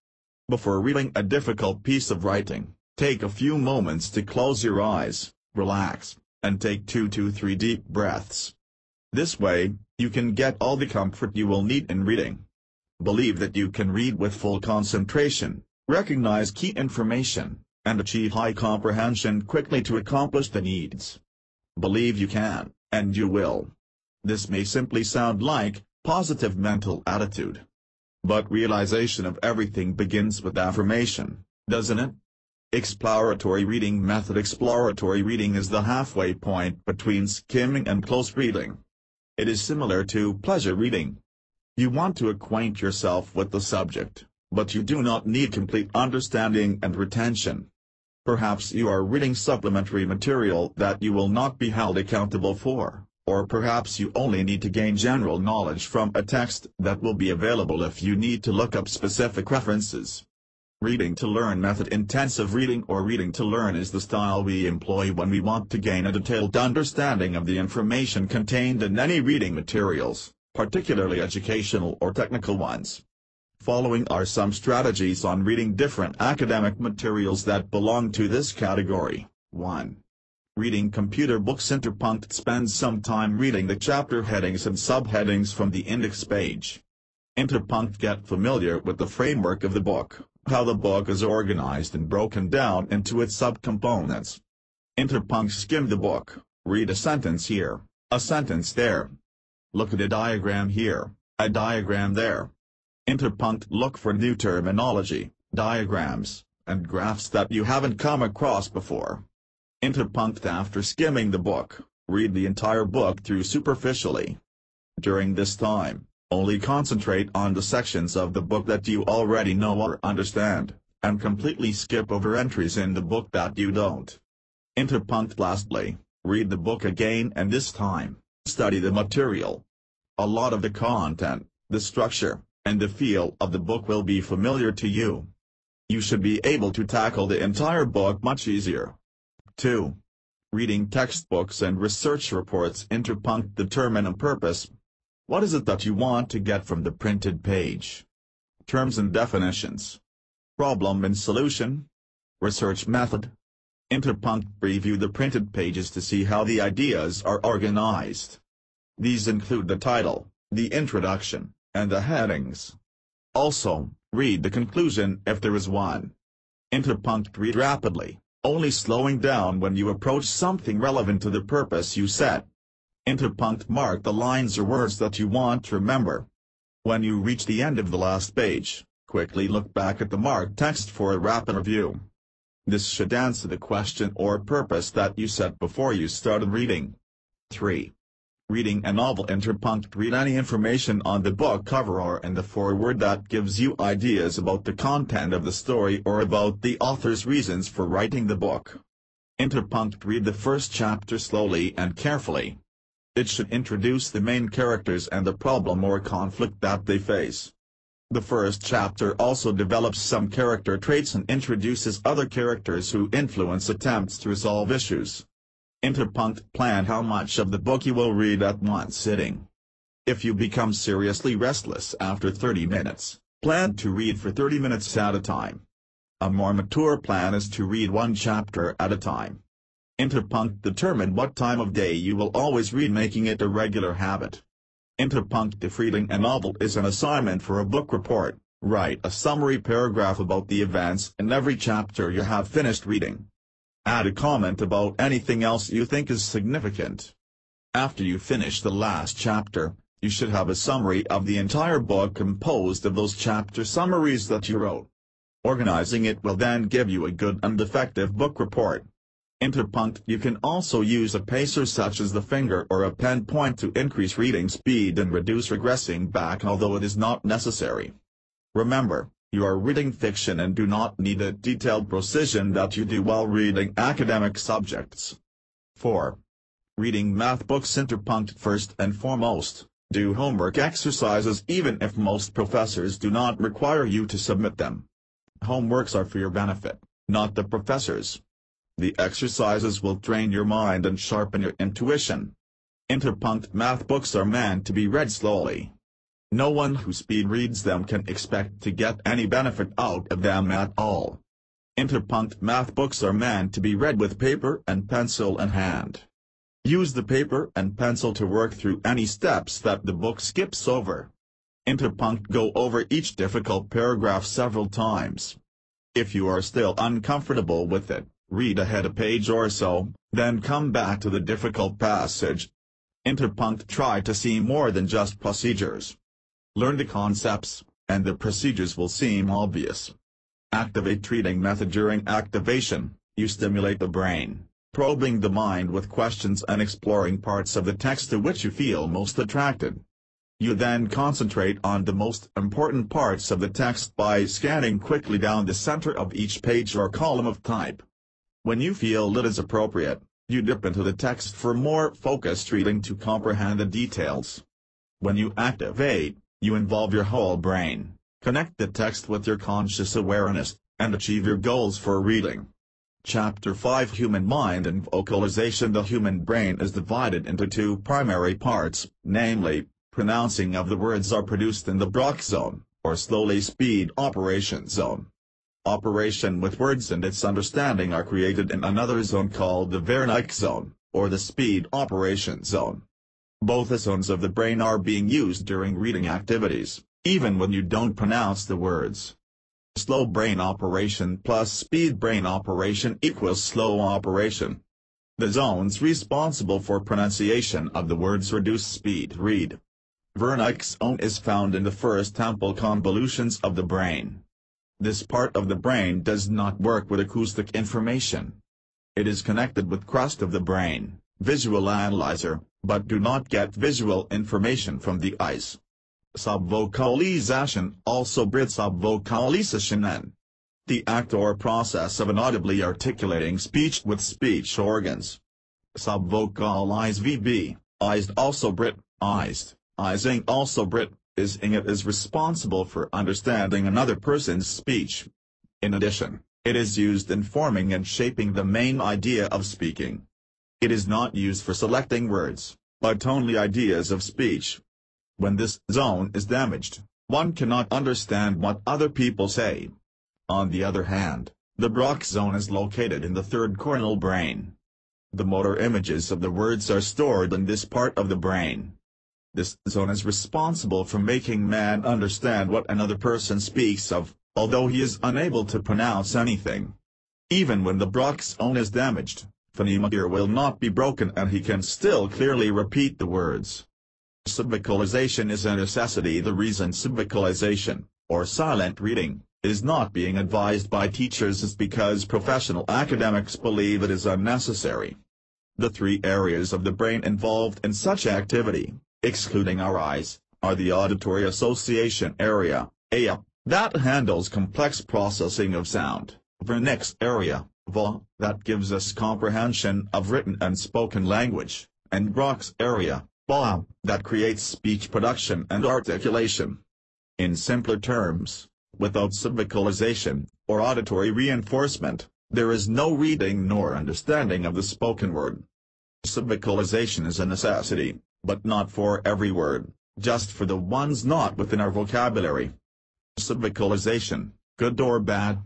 S1: Before reading a difficult piece of writing, take a few moments to close your eyes, relax, and take 2 to 3 deep breaths. This way, you can get all the comfort you will need in reading. Believe that you can read with full concentration, recognize key information, and achieve high comprehension quickly to accomplish the needs. Believe you can, and you will. This may simply sound like positive mental attitude. But realization of everything begins with affirmation, doesn't it? Exploratory reading method. Exploratory reading is the halfway point between skimming and close reading. It is similar to pleasure reading. You want to acquaint yourself with the subject, but you do not need complete understanding and retention. Perhaps you are reading supplementary material that you will not be held accountable for. Or perhaps you only need to gain general knowledge from a text that will be available if you need to look up specific references. Reading to learn method. Intensive reading or reading to learn is the style we employ when we want to gain a detailed understanding of the information contained in any reading materials, particularly educational or technical ones. Following are some strategies on reading different academic materials that belong to this category. 1. Reading computer books. Spend some time reading the chapter headings and subheadings from the index page. Get familiar with the framework of the book, how the book is organized and broken down into its subcomponents. Skim the book, read a sentence here, a sentence there. Look at a diagram here, a diagram there. Look for new terminology, diagrams, and graphs that you haven't come across before. After skimming the book, read the entire book through superficially. During this time, only concentrate on the sections of the book that you already know or understand, and completely skip over entries in the book that you don't. Lastly, read the book again and this time, study the material. A lot of the content, the structure, and the feel of the book will be familiar to you. You should be able to tackle the entire book much easier. 2. Reading textbooks and research reports. Determine a purpose. What is it that you want to get from the printed page? Terms and definitions. Problem and solution. Research method. Review the printed pages to see how the ideas are organized. These include the title, the introduction, and the headings. Also, read the conclusion if there is one. Read rapidly, only slowing down when you approach something relevant to the purpose you set. Mark the lines or words that you want to remember. When you reach the end of the last page, quickly look back at the marked text for a rapid review. This should answer the question or purpose that you set before you started reading. 3. Reading a novel. Read any information on the book cover or in the foreword that gives you ideas about the content of the story or about the author's reasons for writing the book. Read the first chapter slowly and carefully. It should introduce the main characters and the problem or conflict that they face. The first chapter also develops some character traits and introduces other characters who influence attempts to resolve issues. Plan how much of the book you will read at one sitting. If you become seriously restless after 30 minutes, plan to read for 30 minutes at a time. A more mature plan is to read one chapter at a time. Determine what time of day you will always read, making it a regular habit. If reading a novel is an assignment for a book report, write a summary paragraph about the events in every chapter you have finished reading. Add a comment about anything else you think is significant. After you finish the last chapter, you should have a summary of the entire book composed of those chapter summaries that you wrote. Organizing it will then give you a good and effective book report. You can also use a pacer such as the finger or a pen point to increase reading speed and reduce regressing back, although it is not necessary. Remember, you are reading fiction and do not need a detailed precision that you do while reading academic subjects. 4. Reading math books. First and foremost, do homework exercises even if most professors do not require you to submit them. Homeworks are for your benefit, not the professors. The exercises will train your mind and sharpen your intuition. Math books are meant to be read slowly. No one who speed reads them can expect to get any benefit out of them at all. Math books are meant to be read with paper and pencil in hand. Use the paper and pencil to work through any steps that the book skips over. Go over each difficult paragraph several times. If you are still uncomfortable with it, read ahead a page or so, then come back to the difficult passage. Try to see more than just procedures. Learn the concepts, and the procedures will seem obvious. Activate reading method. During activation, you stimulate the brain, probing the mind with questions and exploring parts of the text to which you feel most attracted. You then concentrate on the most important parts of the text by scanning quickly down the center of each page or column of type. When you feel it is appropriate, you dip into the text for more focused reading to comprehend the details. When you activate, you involve your whole brain, connect the text with your conscious awareness, and achieve your goals for reading. Chapter 5 Human Mind and Vocalization. The human brain is divided into two primary parts, namely, pronouncing of the words are produced in the Broca zone, or slowly speed operation zone. Operation with words and its understanding are created in another zone called the Wernicke zone, or the speed operation zone. Both the zones of the brain are being used during reading activities, even when you don't pronounce the words. Slow brain operation plus speed brain operation equals slow operation. The zones responsible for pronunciation of the words reduce speed read. Wernicke zone is found in the first temporal convolutions of the brain. This part of the brain does not work with acoustic information. It is connected with crust of the brain, visual analyzer, but do not get visual information from the eyes. Subvocalization, also Brit subvocalization, the act or process of inaudibly articulating speech with speech organs. Subvocalize VB, ized also Brit, ized, izing also Brit, is-ing it is responsible for understanding another person's speech. In addition, it is used in forming and shaping the main idea of speaking. It is not used for selecting words, but only ideas of speech. When this zone is damaged, one cannot understand what other people say. On the other hand, the Broca zone is located in the third cornel brain. The motor images of the words are stored in this part of the brain. This zone is responsible for making man understand what another person speaks of, although he is unable to pronounce anything. Even when the Broca zone is damaged, phonemic ear will not be broken and he can still clearly repeat the words. Subvocalization is a necessity. The reason subvocalization, or silent reading, is not being advised by teachers is because professional academics believe it is unnecessary. The three areas of the brain involved in such activity, excluding our eyes, are the auditory association area, AIA, that handles complex processing of sound, Wernicke's area, VA, that gives us comprehension of written and spoken language, and Broca's area, BA, that creates speech production and articulation. In simpler terms, without subvocalization, or auditory reinforcement, there is no reading nor understanding of the spoken word. Subvocalization is a necessity, but not for every word, just for the ones not within our vocabulary. Subvocalization, good or bad?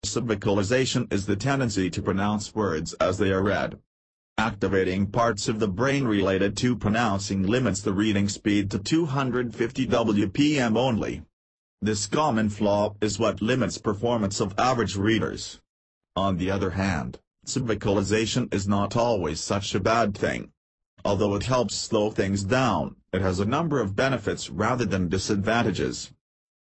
S1: Subvocalization is the tendency to pronounce words as they are read. Activating parts of the brain related to pronouncing limits the reading speed to 250 WPM only. This common flaw is what limits performance of average readers. On the other hand, subvocalization is not always such a bad thing. Although it helps slow things down, it has a number of benefits rather than disadvantages.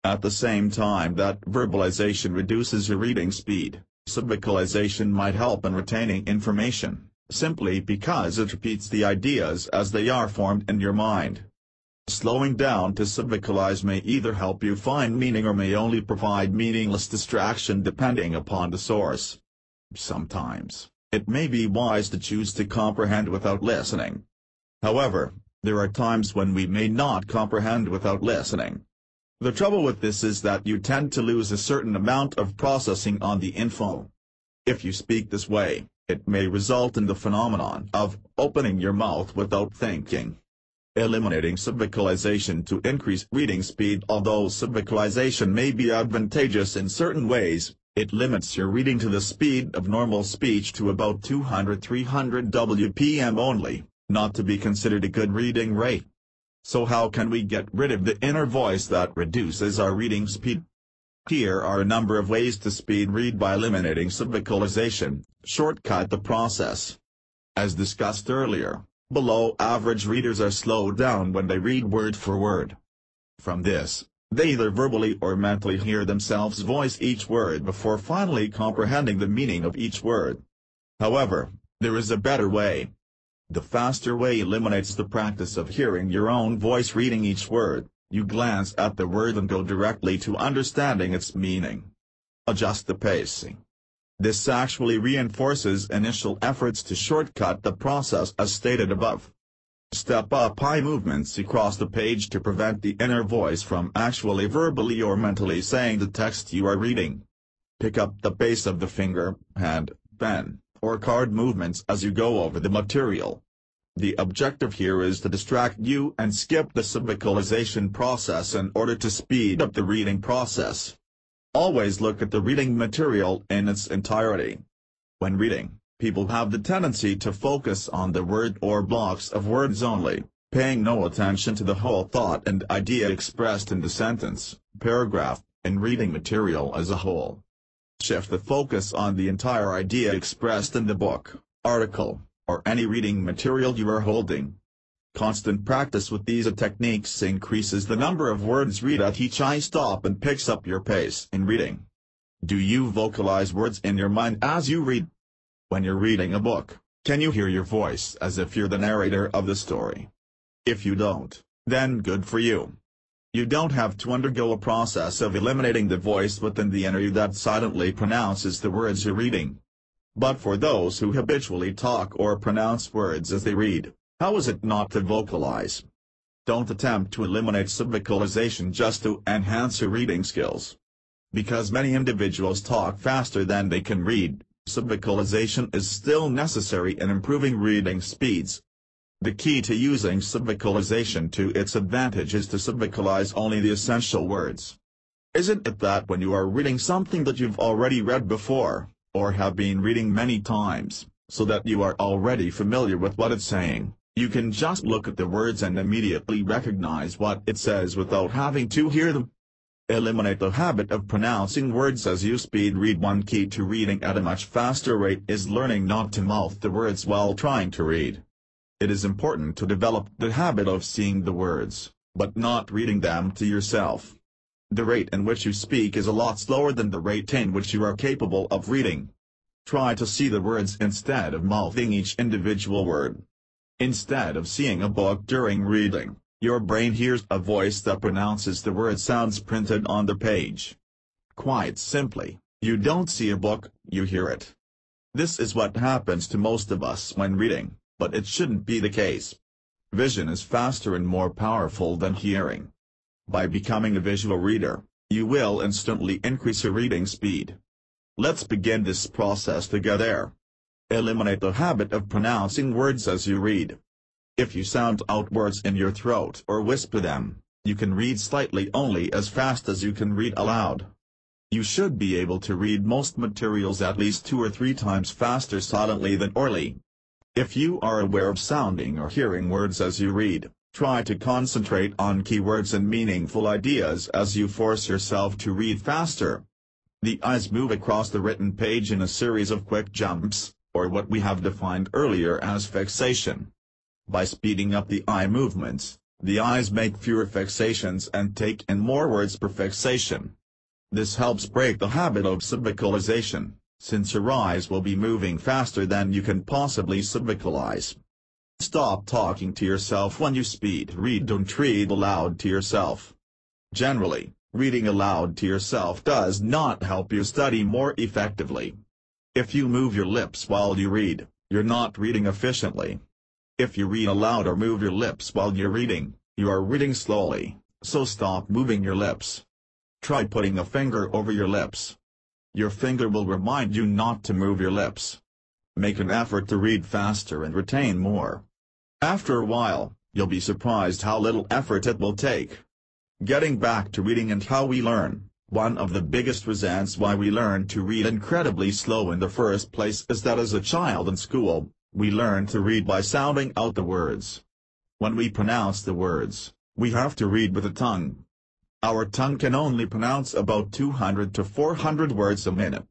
S1: At the same time that verbalization reduces your reading speed, subvocalization might help in retaining information, simply because it repeats the ideas as they are formed in your mind. Slowing down to subvocalize may either help you find meaning or may only provide meaningless distraction depending upon the source. Sometimes, it may be wise to choose to comprehend without listening. However, there are times when we may not comprehend without listening. The trouble with this is that you tend to lose a certain amount of processing on the info. If you speak this way, it may result in the phenomenon of opening your mouth without thinking. Eliminating subvocalization to increase reading speed. Although subvocalization may be advantageous in certain ways, it limits your reading to the speed of normal speech to about 200-300 WPM only, not to be considered a good reading rate. So how can we get rid of the inner voice that reduces our reading speed? Here are a number of ways to speed read by eliminating subvocalization. Shortcut the process. As discussed earlier, below average readers are slowed down when they read word for word. From this, they either verbally or mentally hear themselves voice each word before finally comprehending the meaning of each word. However, there is a better way. The faster way eliminates the practice of hearing your own voice reading each word. You glance at the word and go directly to understanding its meaning. Adjust the pacing. This actually reinforces initial efforts to shortcut the process as stated above. Step up eye movements across the page to prevent the inner voice from actually verbally or mentally saying the text you are reading. Pick up the pace of the finger, hand, pen, or card movements as you go over the material. The objective here is to distract you and skip the subvocalization process in order to speed up the reading process. Always look at the reading material in its entirety. When reading, people have the tendency to focus on the word or blocks of words only, paying no attention to the whole thought and idea expressed in the sentence, paragraph, and reading material as a whole. Shift the focus on the entire idea expressed in the book, article, or any reading material you are holding. Constant practice with these techniques increases the number of words read at each eye stop and picks up your pace in reading. Do you vocalize words in your mind as you read? When you're reading a book, can you hear your voice as if you're the narrator of the story? If you don't, then good for you. You don't have to undergo a process of eliminating the voice within the inner you that silently pronounces the words you're reading. But for those who habitually talk or pronounce words as they read, how is it not to vocalize? Don't attempt to eliminate subvocalization just to enhance your reading skills. Because many individuals talk faster than they can read, subvocalization is still necessary in improving reading speeds. The key to using subvocalization to its advantage is to subvocalize only the essential words. Isn't it that when you are reading something that you've already read before, or have been reading many times, so that you are already familiar with what it's saying, you can just look at the words and immediately recognize what it says without having to hear them? Eliminate the habit of pronouncing words as you speed read. One key to reading at a much faster rate is learning not to mouth the words while trying to read. It is important to develop the habit of seeing the words, but not reading them to yourself. The rate in which you speak is a lot slower than the rate in which you are capable of reading. Try to see the words instead of mouthing each individual word. Instead of seeing a book during reading, your brain hears a voice that pronounces the word sounds printed on the page. Quite simply, you don't see a book, you hear it. This is what happens to most of us when reading, but it shouldn't be the case. Vision is faster and more powerful than hearing. By becoming a visual reader, you will instantly increase your reading speed. Let's begin this process together. Eliminate the habit of pronouncing words as you read. If you sound out words in your throat or whisper them, you can read slightly only as fast as you can read aloud. You should be able to read most materials at least 2 or 3 times faster silently than orally. If you are aware of sounding or hearing words as you read, try to concentrate on keywords and meaningful ideas as you force yourself to read faster. The eyes move across the written page in a series of quick jumps, or what we have defined earlier as fixation. By speeding up the eye movements, the eyes make fewer fixations and take in more words per fixation. This helps break the habit of subvocalization, since your eyes will be moving faster than you can possibly subvocalize. Stop talking to yourself when you speed read. Don't read aloud to yourself. Generally, reading aloud to yourself does not help you study more effectively. If you move your lips while you read, you're not reading efficiently. If you read aloud or move your lips while you're reading, you are reading slowly, so stop moving your lips. Try putting a finger over your lips. Your finger will remind you not to move your lips. Make an effort to read faster and retain more. After a while, you'll be surprised how little effort it will take. Getting back to reading and how we learn, one of the biggest reasons why we learn to read incredibly slow in the first place is that as a child in school, we learn to read by sounding out the words. When we pronounce the words, we have to read with the tongue. Our tongue can only pronounce about 200 to 400 words a minute.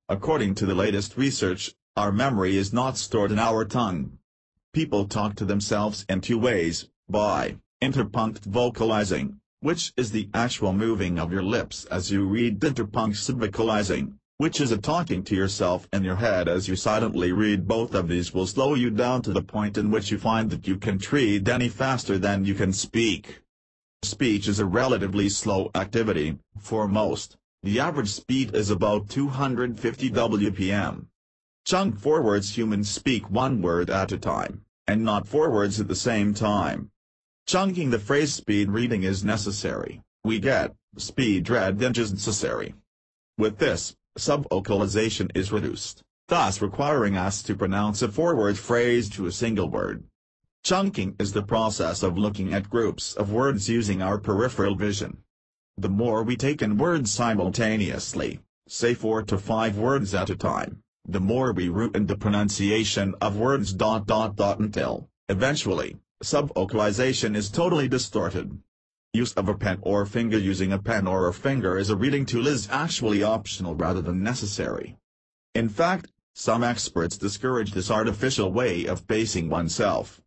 S1: According to the latest research, our memory is not stored in our tongue. People talk to themselves in 2 ways, by interpunct vocalizing, which is the actual moving of your lips as you read, interpunct subvocalizing, which is a talking to yourself in your head as you silently read. Both of these will slow you down to the point in which you find that you can't read any faster than you can speak. Speech is a relatively slow activity. For most, the average speed is about 250 wpm. Chunk forwards humans speak 1 word at a time, and not 4 words at the same time. Chunking the phrase speed reading is necessary. We get speed read is necessary. With this, Subvocalization is reduced, thus requiring us to pronounce a four-word phrase to a single word. Chunking is the process of looking at groups of words using our peripheral vision. The more we take in words simultaneously, say 4 to 5 words at a time, the more we root in the pronunciation of words ... until, eventually, subvocalization is totally distorted. Use of a pen or finger. Using a pen or a finger as a reading tool is actually optional rather than necessary. In fact, some experts discourage this artificial way of pacing oneself.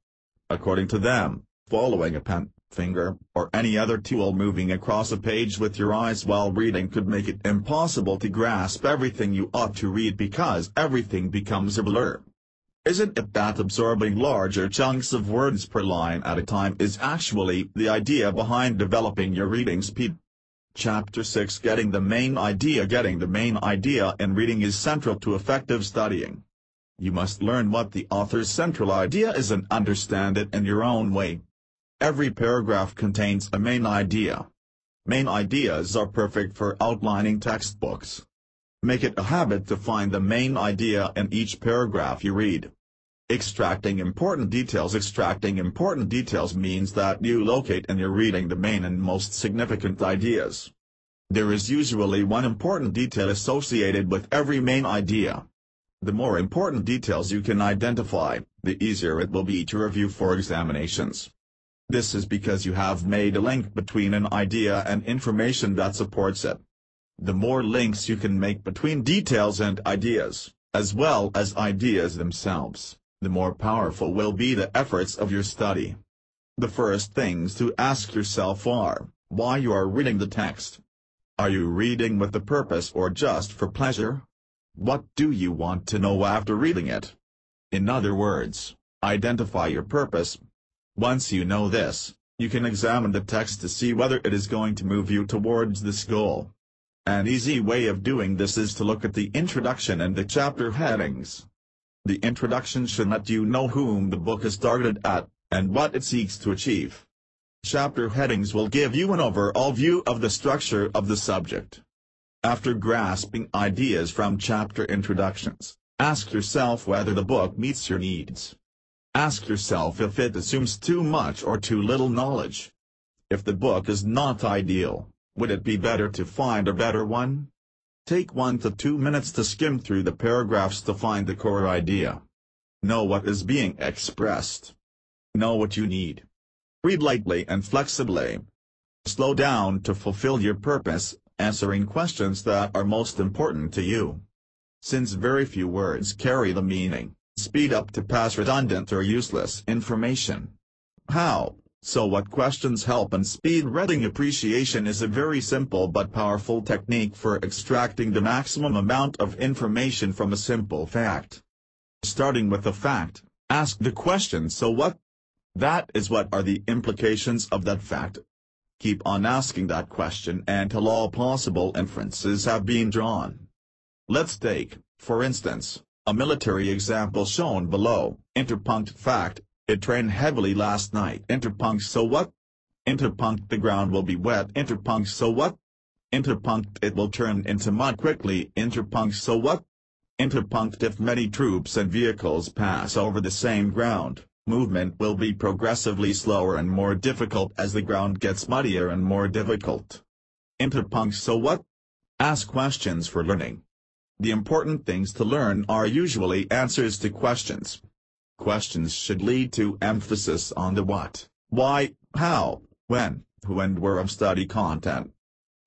S1: According to them, following a pen, finger, or any other tool moving across a page with your eyes while reading could make it impossible to grasp everything you ought to read because everything becomes a blur. Isn't it that absorbing larger chunks of words per line at a time is actually the idea behind developing your reading speed? Chapter 6 Getting the Main Idea. Getting the main idea in reading is central to effective studying. You must learn what the author's central idea is and understand it in your own way. Every paragraph contains a main idea. Main ideas are perfect for outlining textbooks. Make it a habit to find the main idea in each paragraph you read. Extracting important details. Extracting important details means that you locate in your reading the main and most significant ideas. There is usually one important detail associated with every main idea. The more important details you can identify, the easier it will be to review for examinations. This is because you have made a link between an idea and information that supports it. The more links you can make between details and ideas, as well as ideas themselves, the more powerful will be the efforts of your study. The first things to ask yourself are, why you are reading the text. Are you reading with a purpose or just for pleasure? What do you want to know after reading it? In other words, identify your purpose. Once you know this, you can examine the text to see whether it is going to move you towards this goal. An easy way of doing this is to look at the introduction and the chapter headings. The introduction should let you know whom the book is targeted at, and what it seeks to achieve. Chapter headings will give you an overall view of the structure of the subject. After grasping ideas from chapter introductions, ask yourself whether the book meets your needs. Ask yourself if it assumes too much or too little knowledge. If the book is not ideal, would it be better to find a better one? Take 1 to 2 minutes to skim through the paragraphs to find the core idea. Know what is being expressed. Know what you need. Read lightly and flexibly. Slow down to fulfill your purpose, answering questions that are most important to you. Since very few words carry the meaning, speed up to pass redundant or useless information. How? So what questions help and speed reading appreciation is a very simple but powerful technique for extracting the maximum amount of information from a simple fact. Starting with a fact, ask the question so what? That is, what are the implications of that fact? Keep on asking that question until all possible inferences have been drawn. Let's take, for instance, a military example shown below. Interpunct fact, it rained heavily last night. Interpunct so what? Interpunct the ground will be wet. Interpunct so what? Interpunct it will turn into mud quickly. Interpunct so what? Interpunct if many troops and vehicles pass over the same ground, movement will be progressively slower and more difficult as the ground gets muddier and more difficult. Interpunct so what? Ask questions for learning. The important things to learn are usually answers to questions. Questions should lead to emphasis on the what, why, how, when, who and where of study content.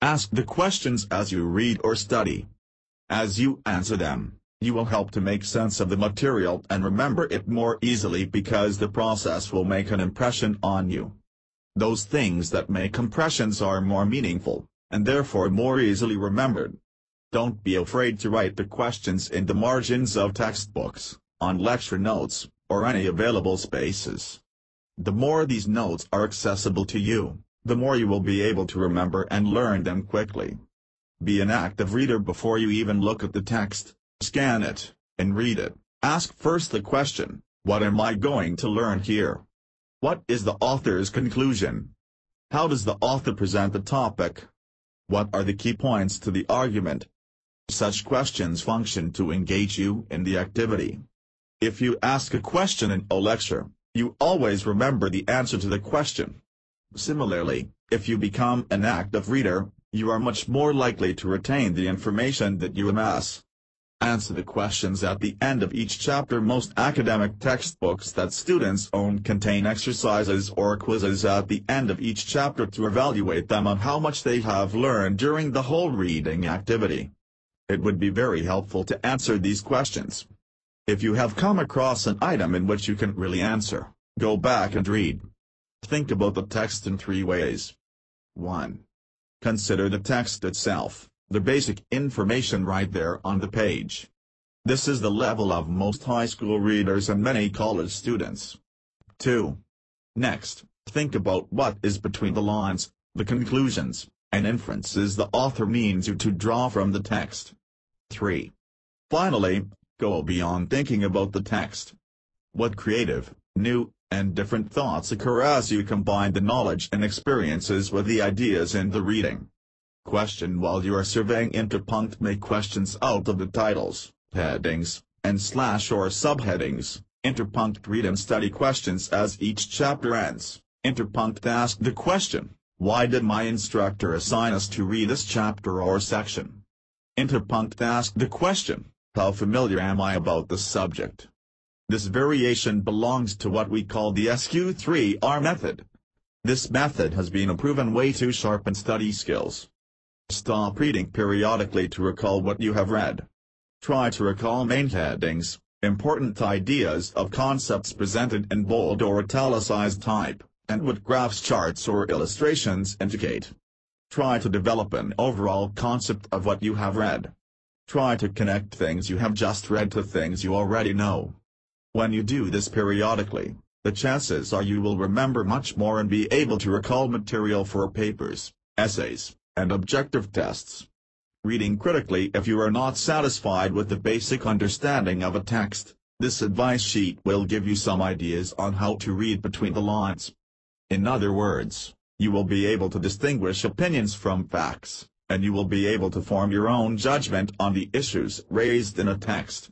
S1: Ask the questions as you read or study. As you answer them, you will help to make sense of the material and remember it more easily because the process will make an impression on you. Those things that make impressions are more meaningful, and therefore more easily remembered. Don't be afraid to write the questions in the margins of textbooks, on lecture notes, or any available spaces. The more these notes are accessible to you, the more you will be able to remember and learn them quickly. Be an active reader before you even look at the text. Scan it, and read it. Ask first the question, what am I going to learn here? What is the author's conclusion? How does the author present the topic? What are the key points to the argument? Such questions function to engage you in the activity. If you ask a question in a lecture, you always remember the answer to the question. Similarly, if you become an active reader, you are much more likely to retain the information that you amass. Answer the questions at the end of each chapter. Most academic textbooks that students own contain exercises or quizzes at the end of each chapter to evaluate them on how much they have learned during the whole reading activity. It would be very helpful to answer these questions. If you have come across an item in which you can't really answer, go back and read. Think about the text in 3 ways. 1. Consider the text itself, the basic information right there on the page. This is the level of most high school readers and many college students. 2. Next, think about what is between the lines, the conclusions, and inferences the author means you to draw from the text. 3. Finally, go beyond thinking about the text. What creative, new, and different thoughts occur as you combine the knowledge and experiences with the ideas in the reading. Question while you are surveying Interpunct. Make questions out of the titles, headings, and / or subheadings. Interpunct. Read and study questions as each chapter ends. Interpunct. Ask the question, why did my instructor assign us to read this chapter or section? Interpunct. Ask the question, how familiar am I about the subject? This variation belongs to what we call the SQ3R method. This method has been a proven way to sharpen study skills. Stop reading periodically to recall what you have read. Try to recall main headings, important ideas of concepts presented in bold or italicized type, and what graphs, charts, or illustrations indicate. Try to develop an overall concept of what you have read. Try to connect things you have just read to things you already know. When you do this periodically, the chances are you will remember much more and be able to recall material for papers, essays, and objective tests. Reading critically. If you are not satisfied with the basic understanding of a text, this advice sheet will give you some ideas on how to read between the lines. In other words, you will be able to distinguish opinions from facts, and you will be able to form your own judgment on the issues raised in a text.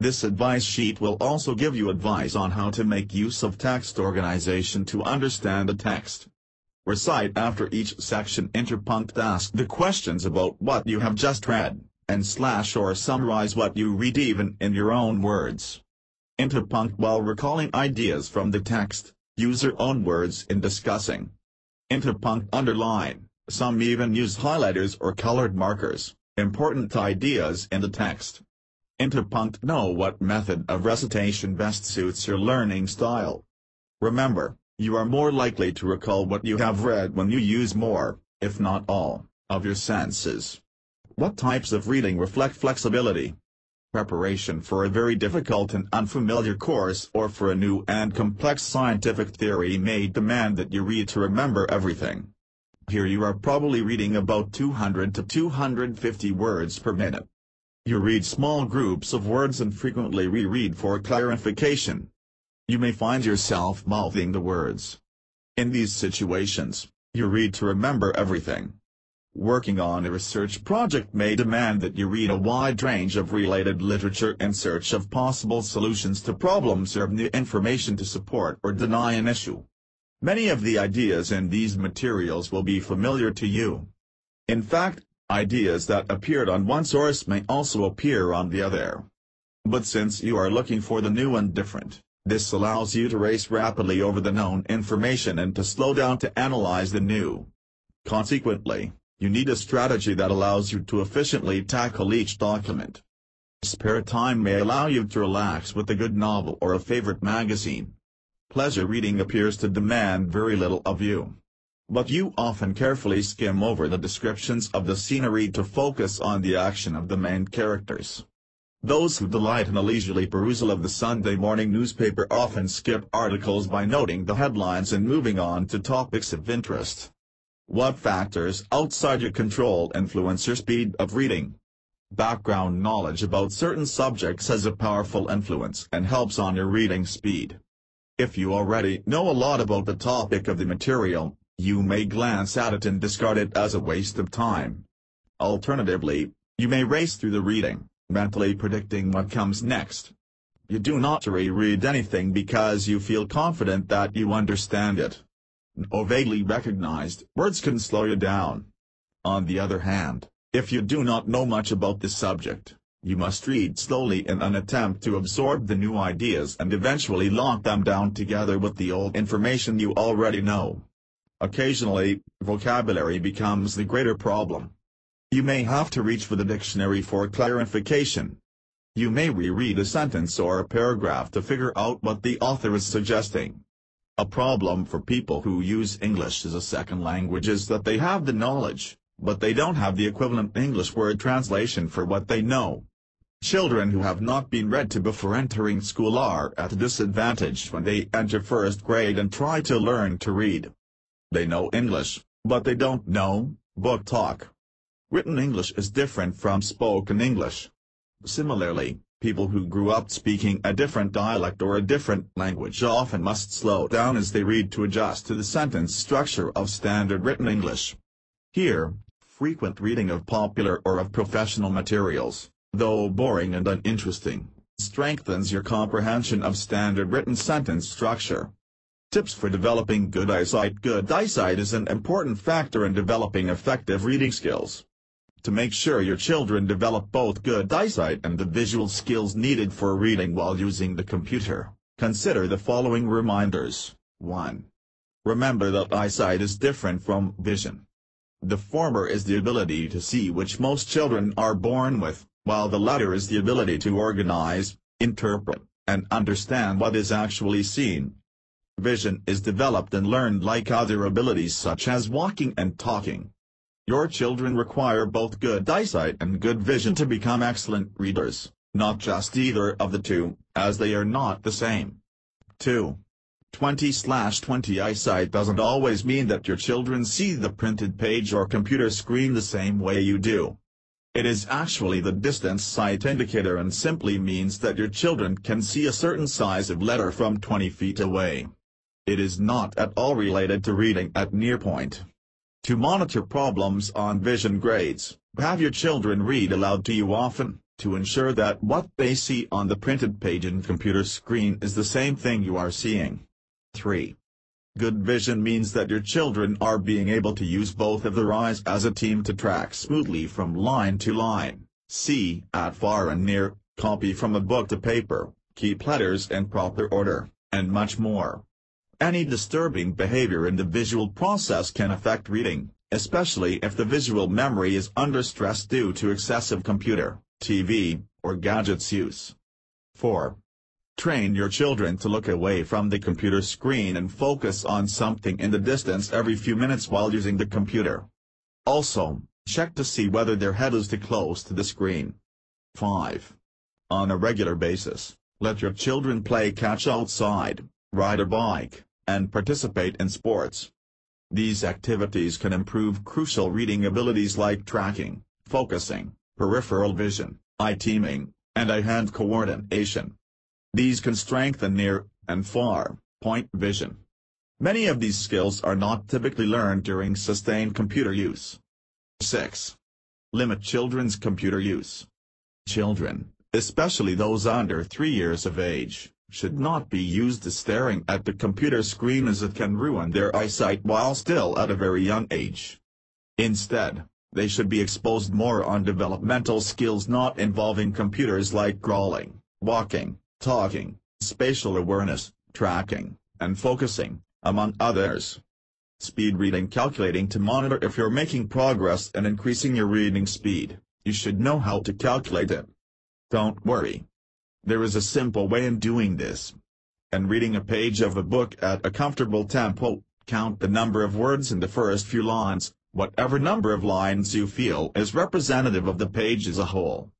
S1: This advice sheet will also give you advice on how to make use of text organization to understand a text. Recite after each section. Interpunct. Ask the questions about what you have just read, and / or summarize what you read even in your own words. Interpunct. While recalling ideas from the text, use your own words in discussing. Interpunct. Underline, some even use highlighters or colored markers, important ideas in the text. Interpunct. Know what method of recitation best suits your learning style. Remember, you are more likely to recall what you have read when you use more, if not all, of your senses. What types of reading reflect flexibility? Preparation for a very difficult and unfamiliar course or for a new and complex scientific theory may demand that you read to remember everything. Here you are probably reading about 200 to 250 words per minute. You read small groups of words and frequently reread for clarification. You may find yourself mouthing the words. In these situations, you read to remember everything. Working on a research project may demand that you read a wide range of related literature in search of possible solutions to problems or new information to support or deny an issue. Many of the ideas in these materials will be familiar to you. In fact, ideas that appeared on one source may also appear on the other. But since you are looking for the new and different, this allows you to race rapidly over the known information and to slow down to analyze the new. Consequently, you need a strategy that allows you to efficiently tackle each document. Spare time may allow you to relax with a good novel or a favorite magazine. Pleasure reading appears to demand very little of you. But you often carefully skim over the descriptions of the scenery to focus on the action of the main characters. Those who delight in a leisurely perusal of the Sunday morning newspaper often skip articles by noting the headlines and moving on to topics of interest. What factors outside your control influence your speed of reading? Background knowledge about certain subjects has a powerful influence and helps on your reading speed. If you already know a lot about the topic of the material, you may glance at it and discard it as a waste of time. Alternatively, You may race through the reading, mentally predicting what comes next. You do not reread anything because you feel confident that you understand it. No vaguely recognized words can slow you down. On the other hand, if you do not know much about the subject, you must read slowly in an attempt to absorb the new ideas and eventually lock them down together with the old information you already know. Occasionally, vocabulary becomes the greater problem. You may have to reach for the dictionary for clarification. You may reread a sentence or a paragraph to figure out what the author is suggesting. A problem for people who use English as a second language is that they have the knowledge, but they don't have the equivalent English word translation for what they know. Children who have not been read to before entering school are at a disadvantage when they enter first grade and try to learn to read. They know English, but they don't know book talk. Written English is different from spoken English. Similarly, people who grew up speaking a different dialect or a different language often must slow down as they read to adjust to the sentence structure of standard written English. Here, frequent reading of popular or of professional materials, though boring and uninteresting, strengthens your comprehension of standard written sentence structure. Tips for developing good eyesight. Good eyesight is an important factor in developing effective reading skills. To make sure your children develop both good eyesight and the visual skills needed for reading while using the computer, consider the following reminders. 1. Remember that eyesight is different from vision. The former is the ability to see, which most children are born with, while the latter is the ability to organize, interpret, and understand what is actually seen. Vision is developed and learned like other abilities such as walking and talking. Your children require both good eyesight and good vision to become excellent readers, not just either of the two, as they are not the same. 2. 20/20 eyesight doesn't always mean that your children see the printed page or computer screen the same way you do. It is actually the distance sight indicator and simply means that your children can see a certain size of letter from 20 feet away. It is not at all related to reading at near point. To monitor problems on vision grades, have your children read aloud to you often, to ensure that what they see on the printed page and computer screen is the same thing you are seeing. 3. Good vision means that your children are being able to use both of their eyes as a team to track smoothly from line to line, see at far and near, copy from a book to paper, keep letters in proper order, and much more. Any disturbing behavior in the visual process can affect reading, especially if the visual memory is under stress due to excessive computer, TV, or gadgets use. 4. Train your children to look away from the computer screen and focus on something in the distance every few minutes while using the computer. Also, check to see whether their head is too close to the screen. 5. On a regular basis, let your children play catch outside, ride a bike, and participate in sports. These activities can improve crucial reading abilities like tracking, focusing, peripheral vision, eye teaming, and eye-hand coordination. These can strengthen near and far point vision. Many of these skills are not typically learned during sustained computer use. 6. Limit children's computer use. Children, especially those under 3 years of age, should not be used to staring at the computer screen as it can ruin their eyesight while still at a very young age. Instead, they should be exposed more on developmental skills not involving computers like crawling, walking, talking, spatial awareness, tracking, and focusing, among others. Speed reading. Calculating. To monitor if you're making progress and increasing your reading speed, you should know how to calculate it. Don't worry. There is a simple way in doing this. In reading a page of a book at a comfortable tempo, count the number of words in the first few lines, whatever number of lines you feel is representative of the page as a whole.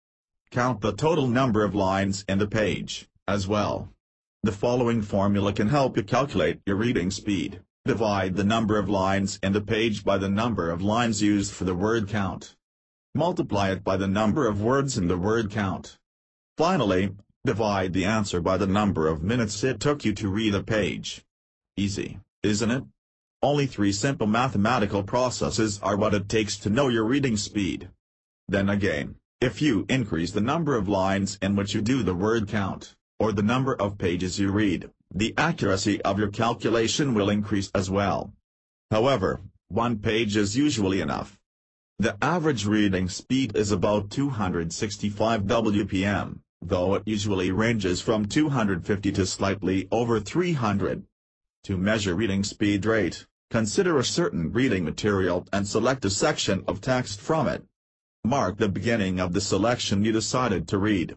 S1: Count the total number of lines in the page, as well. The following formula can help you calculate your reading speed. Divide the number of lines in the page by the number of lines used for the word count. Multiply it by the number of words in the word count. Finally, divide the answer by the number of minutes it took you to read a page. Easy, isn't it? Only 3 simple mathematical processes are what it takes to know your reading speed. Then again, If you increase the number of lines in which you do the word count, or the number of pages you read, the accuracy of your calculation will increase as well. However, one page is usually enough. The average reading speed is about 265 WPM, though it usually ranges from 250 to slightly over 300. To measure reading speed rate, consider a certain reading material and select a section of text from it. Mark the beginning of the selection you decided to read.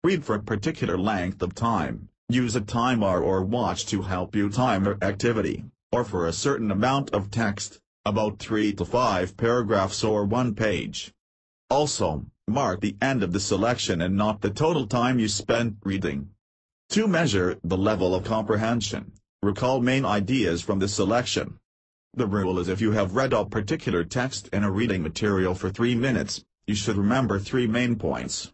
S1: Read for a particular length of time, use a timer or watch to help you time your activity, or for a certain amount of text, about 3 to 5 paragraphs or one page. Also, mark the end of the selection and not the total time you spent reading. To measure the level of comprehension, recall main ideas from the selection. The rule is if you have read a particular text in a reading material for 3 minutes, you should remember 3 main points.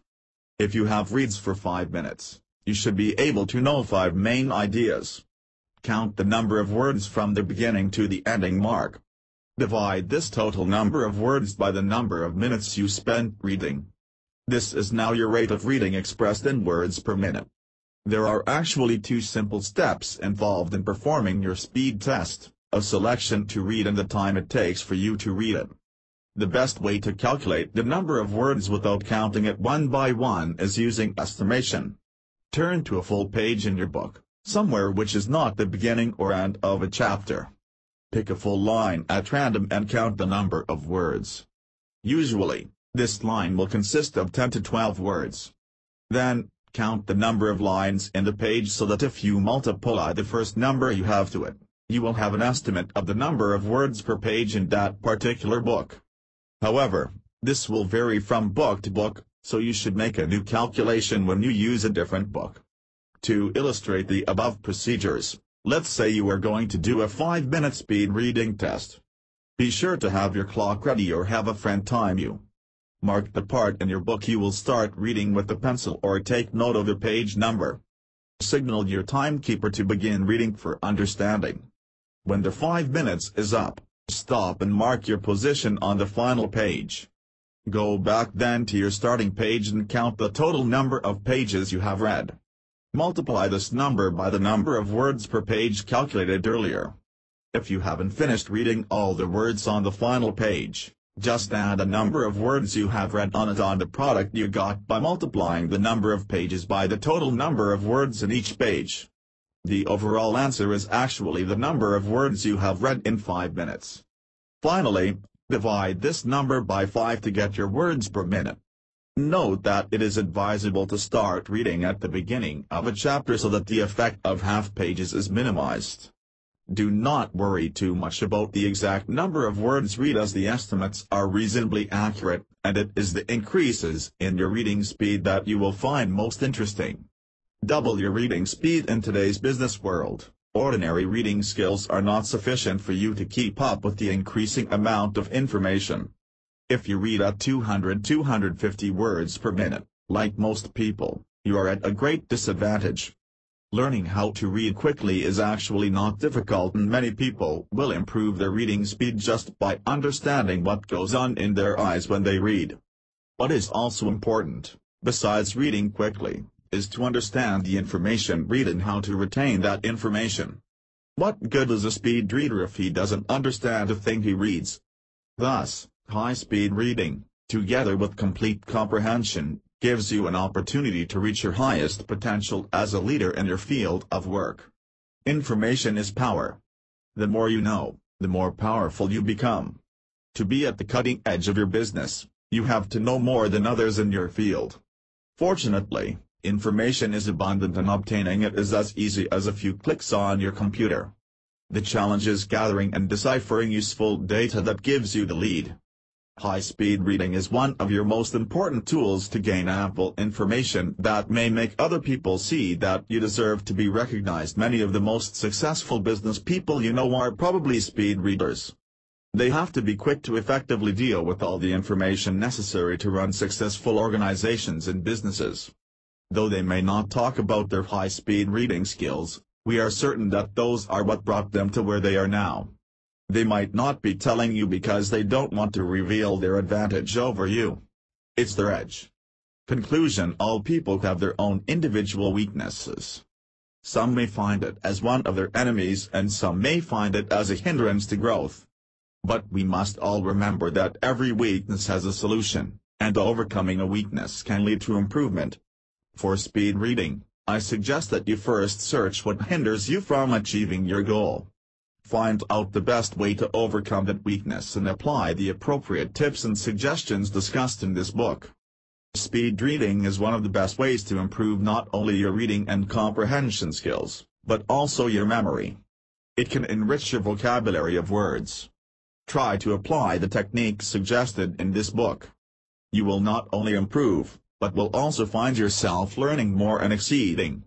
S1: If you have reads for 5 minutes, you should be able to know 5 main ideas. Count the number of words from the beginning to the ending mark. Divide this total number of words by the number of minutes you spent reading. This is now your rate of reading expressed in words per minute. There are actually 2 simple steps involved in performing your speed test: a selection to read and the time it takes for you to read it. The best way to calculate the number of words without counting it one by one is using estimation. Turn to a full page in your book, somewhere which is not the beginning or end of a chapter. Pick a full line at random and count the number of words. Usually, this line will consist of 10 to 12 words. Then, count the number of lines in the page so that if you multiply the first number you have to it, you will have an estimate of the number of words per page in that particular book. However, this will vary from book to book, so you should make a new calculation when you use a different book. To illustrate the above procedures, let's say you are going to do a 5-minute speed reading test. Be sure to have your clock ready or have a friend time you. Mark the part in your book you will start reading with a pencil or take note of the page number. Signal your timekeeper to begin reading for understanding. When the 5 minutes is up, stop and mark your position on the final page. Go back then to your starting page and count the total number of pages you have read. Multiply this number by the number of words per page calculated earlier. If you haven't finished reading all the words on the final page, just add a number of words you have read on it on the product you got by multiplying the number of pages by the total number of words in each page. The overall answer is actually the number of words you have read in 5 minutes. Finally, divide this number by 5 to get your words per minute. Note that it is advisable to start reading at the beginning of a chapter so that the effect of half pages is minimized. Do not worry too much about the exact number of words read, as the estimates are reasonably accurate, and it is the increases in your reading speed that you will find most interesting. Double your reading speed in today's business world. Ordinary reading skills are not sufficient for you to keep up with the increasing amount of information. If you read at 200-250 words per minute, like most people, you are at a great disadvantage. Learning how to read quickly is actually not difficult, and many people will improve their reading speed just by understanding what goes on in their eyes when they read. What is also important, besides reading quickly, is to understand the information read and how to retain that information. What good is a speed reader if he doesn't understand the thing he reads? Thus, high-speed reading, together with complete comprehension, gives you an opportunity to reach your highest potential as a leader in your field of work. Information is power. The more you know, the more powerful you become. To be at the cutting edge of your business, you have to know more than others in your field. Fortunately, information is abundant and obtaining it is as easy as a few clicks on your computer. The challenge is gathering and deciphering useful data that gives you the lead. High-speed reading is one of your most important tools to gain ample information that may make other people see that you deserve to be recognized. Many of the most successful business people you know are probably speed readers. They have to be quick to effectively deal with all the information necessary to run successful organizations and businesses. Though they may not talk about their high-speed reading skills, we are certain that those are what brought them to where they are now. They might not be telling you because they don't want to reveal their advantage over you. It's their edge. Conclusion: all people have their own individual weaknesses. Some may find it as one of their enemies and some may find it as a hindrance to growth. But we must all remember that every weakness has a solution, and overcoming a weakness can lead to improvement. For speed reading, I suggest that you first search what hinders you from achieving your goal. Find out the best way to overcome that weakness and apply the appropriate tips and suggestions discussed in this book. Speed reading is one of the best ways to improve not only your reading and comprehension skills, but also your memory. It can enrich your vocabulary of words. Try to apply the techniques suggested in this book. You will not only improve, but will also find yourself learning more and exceeding.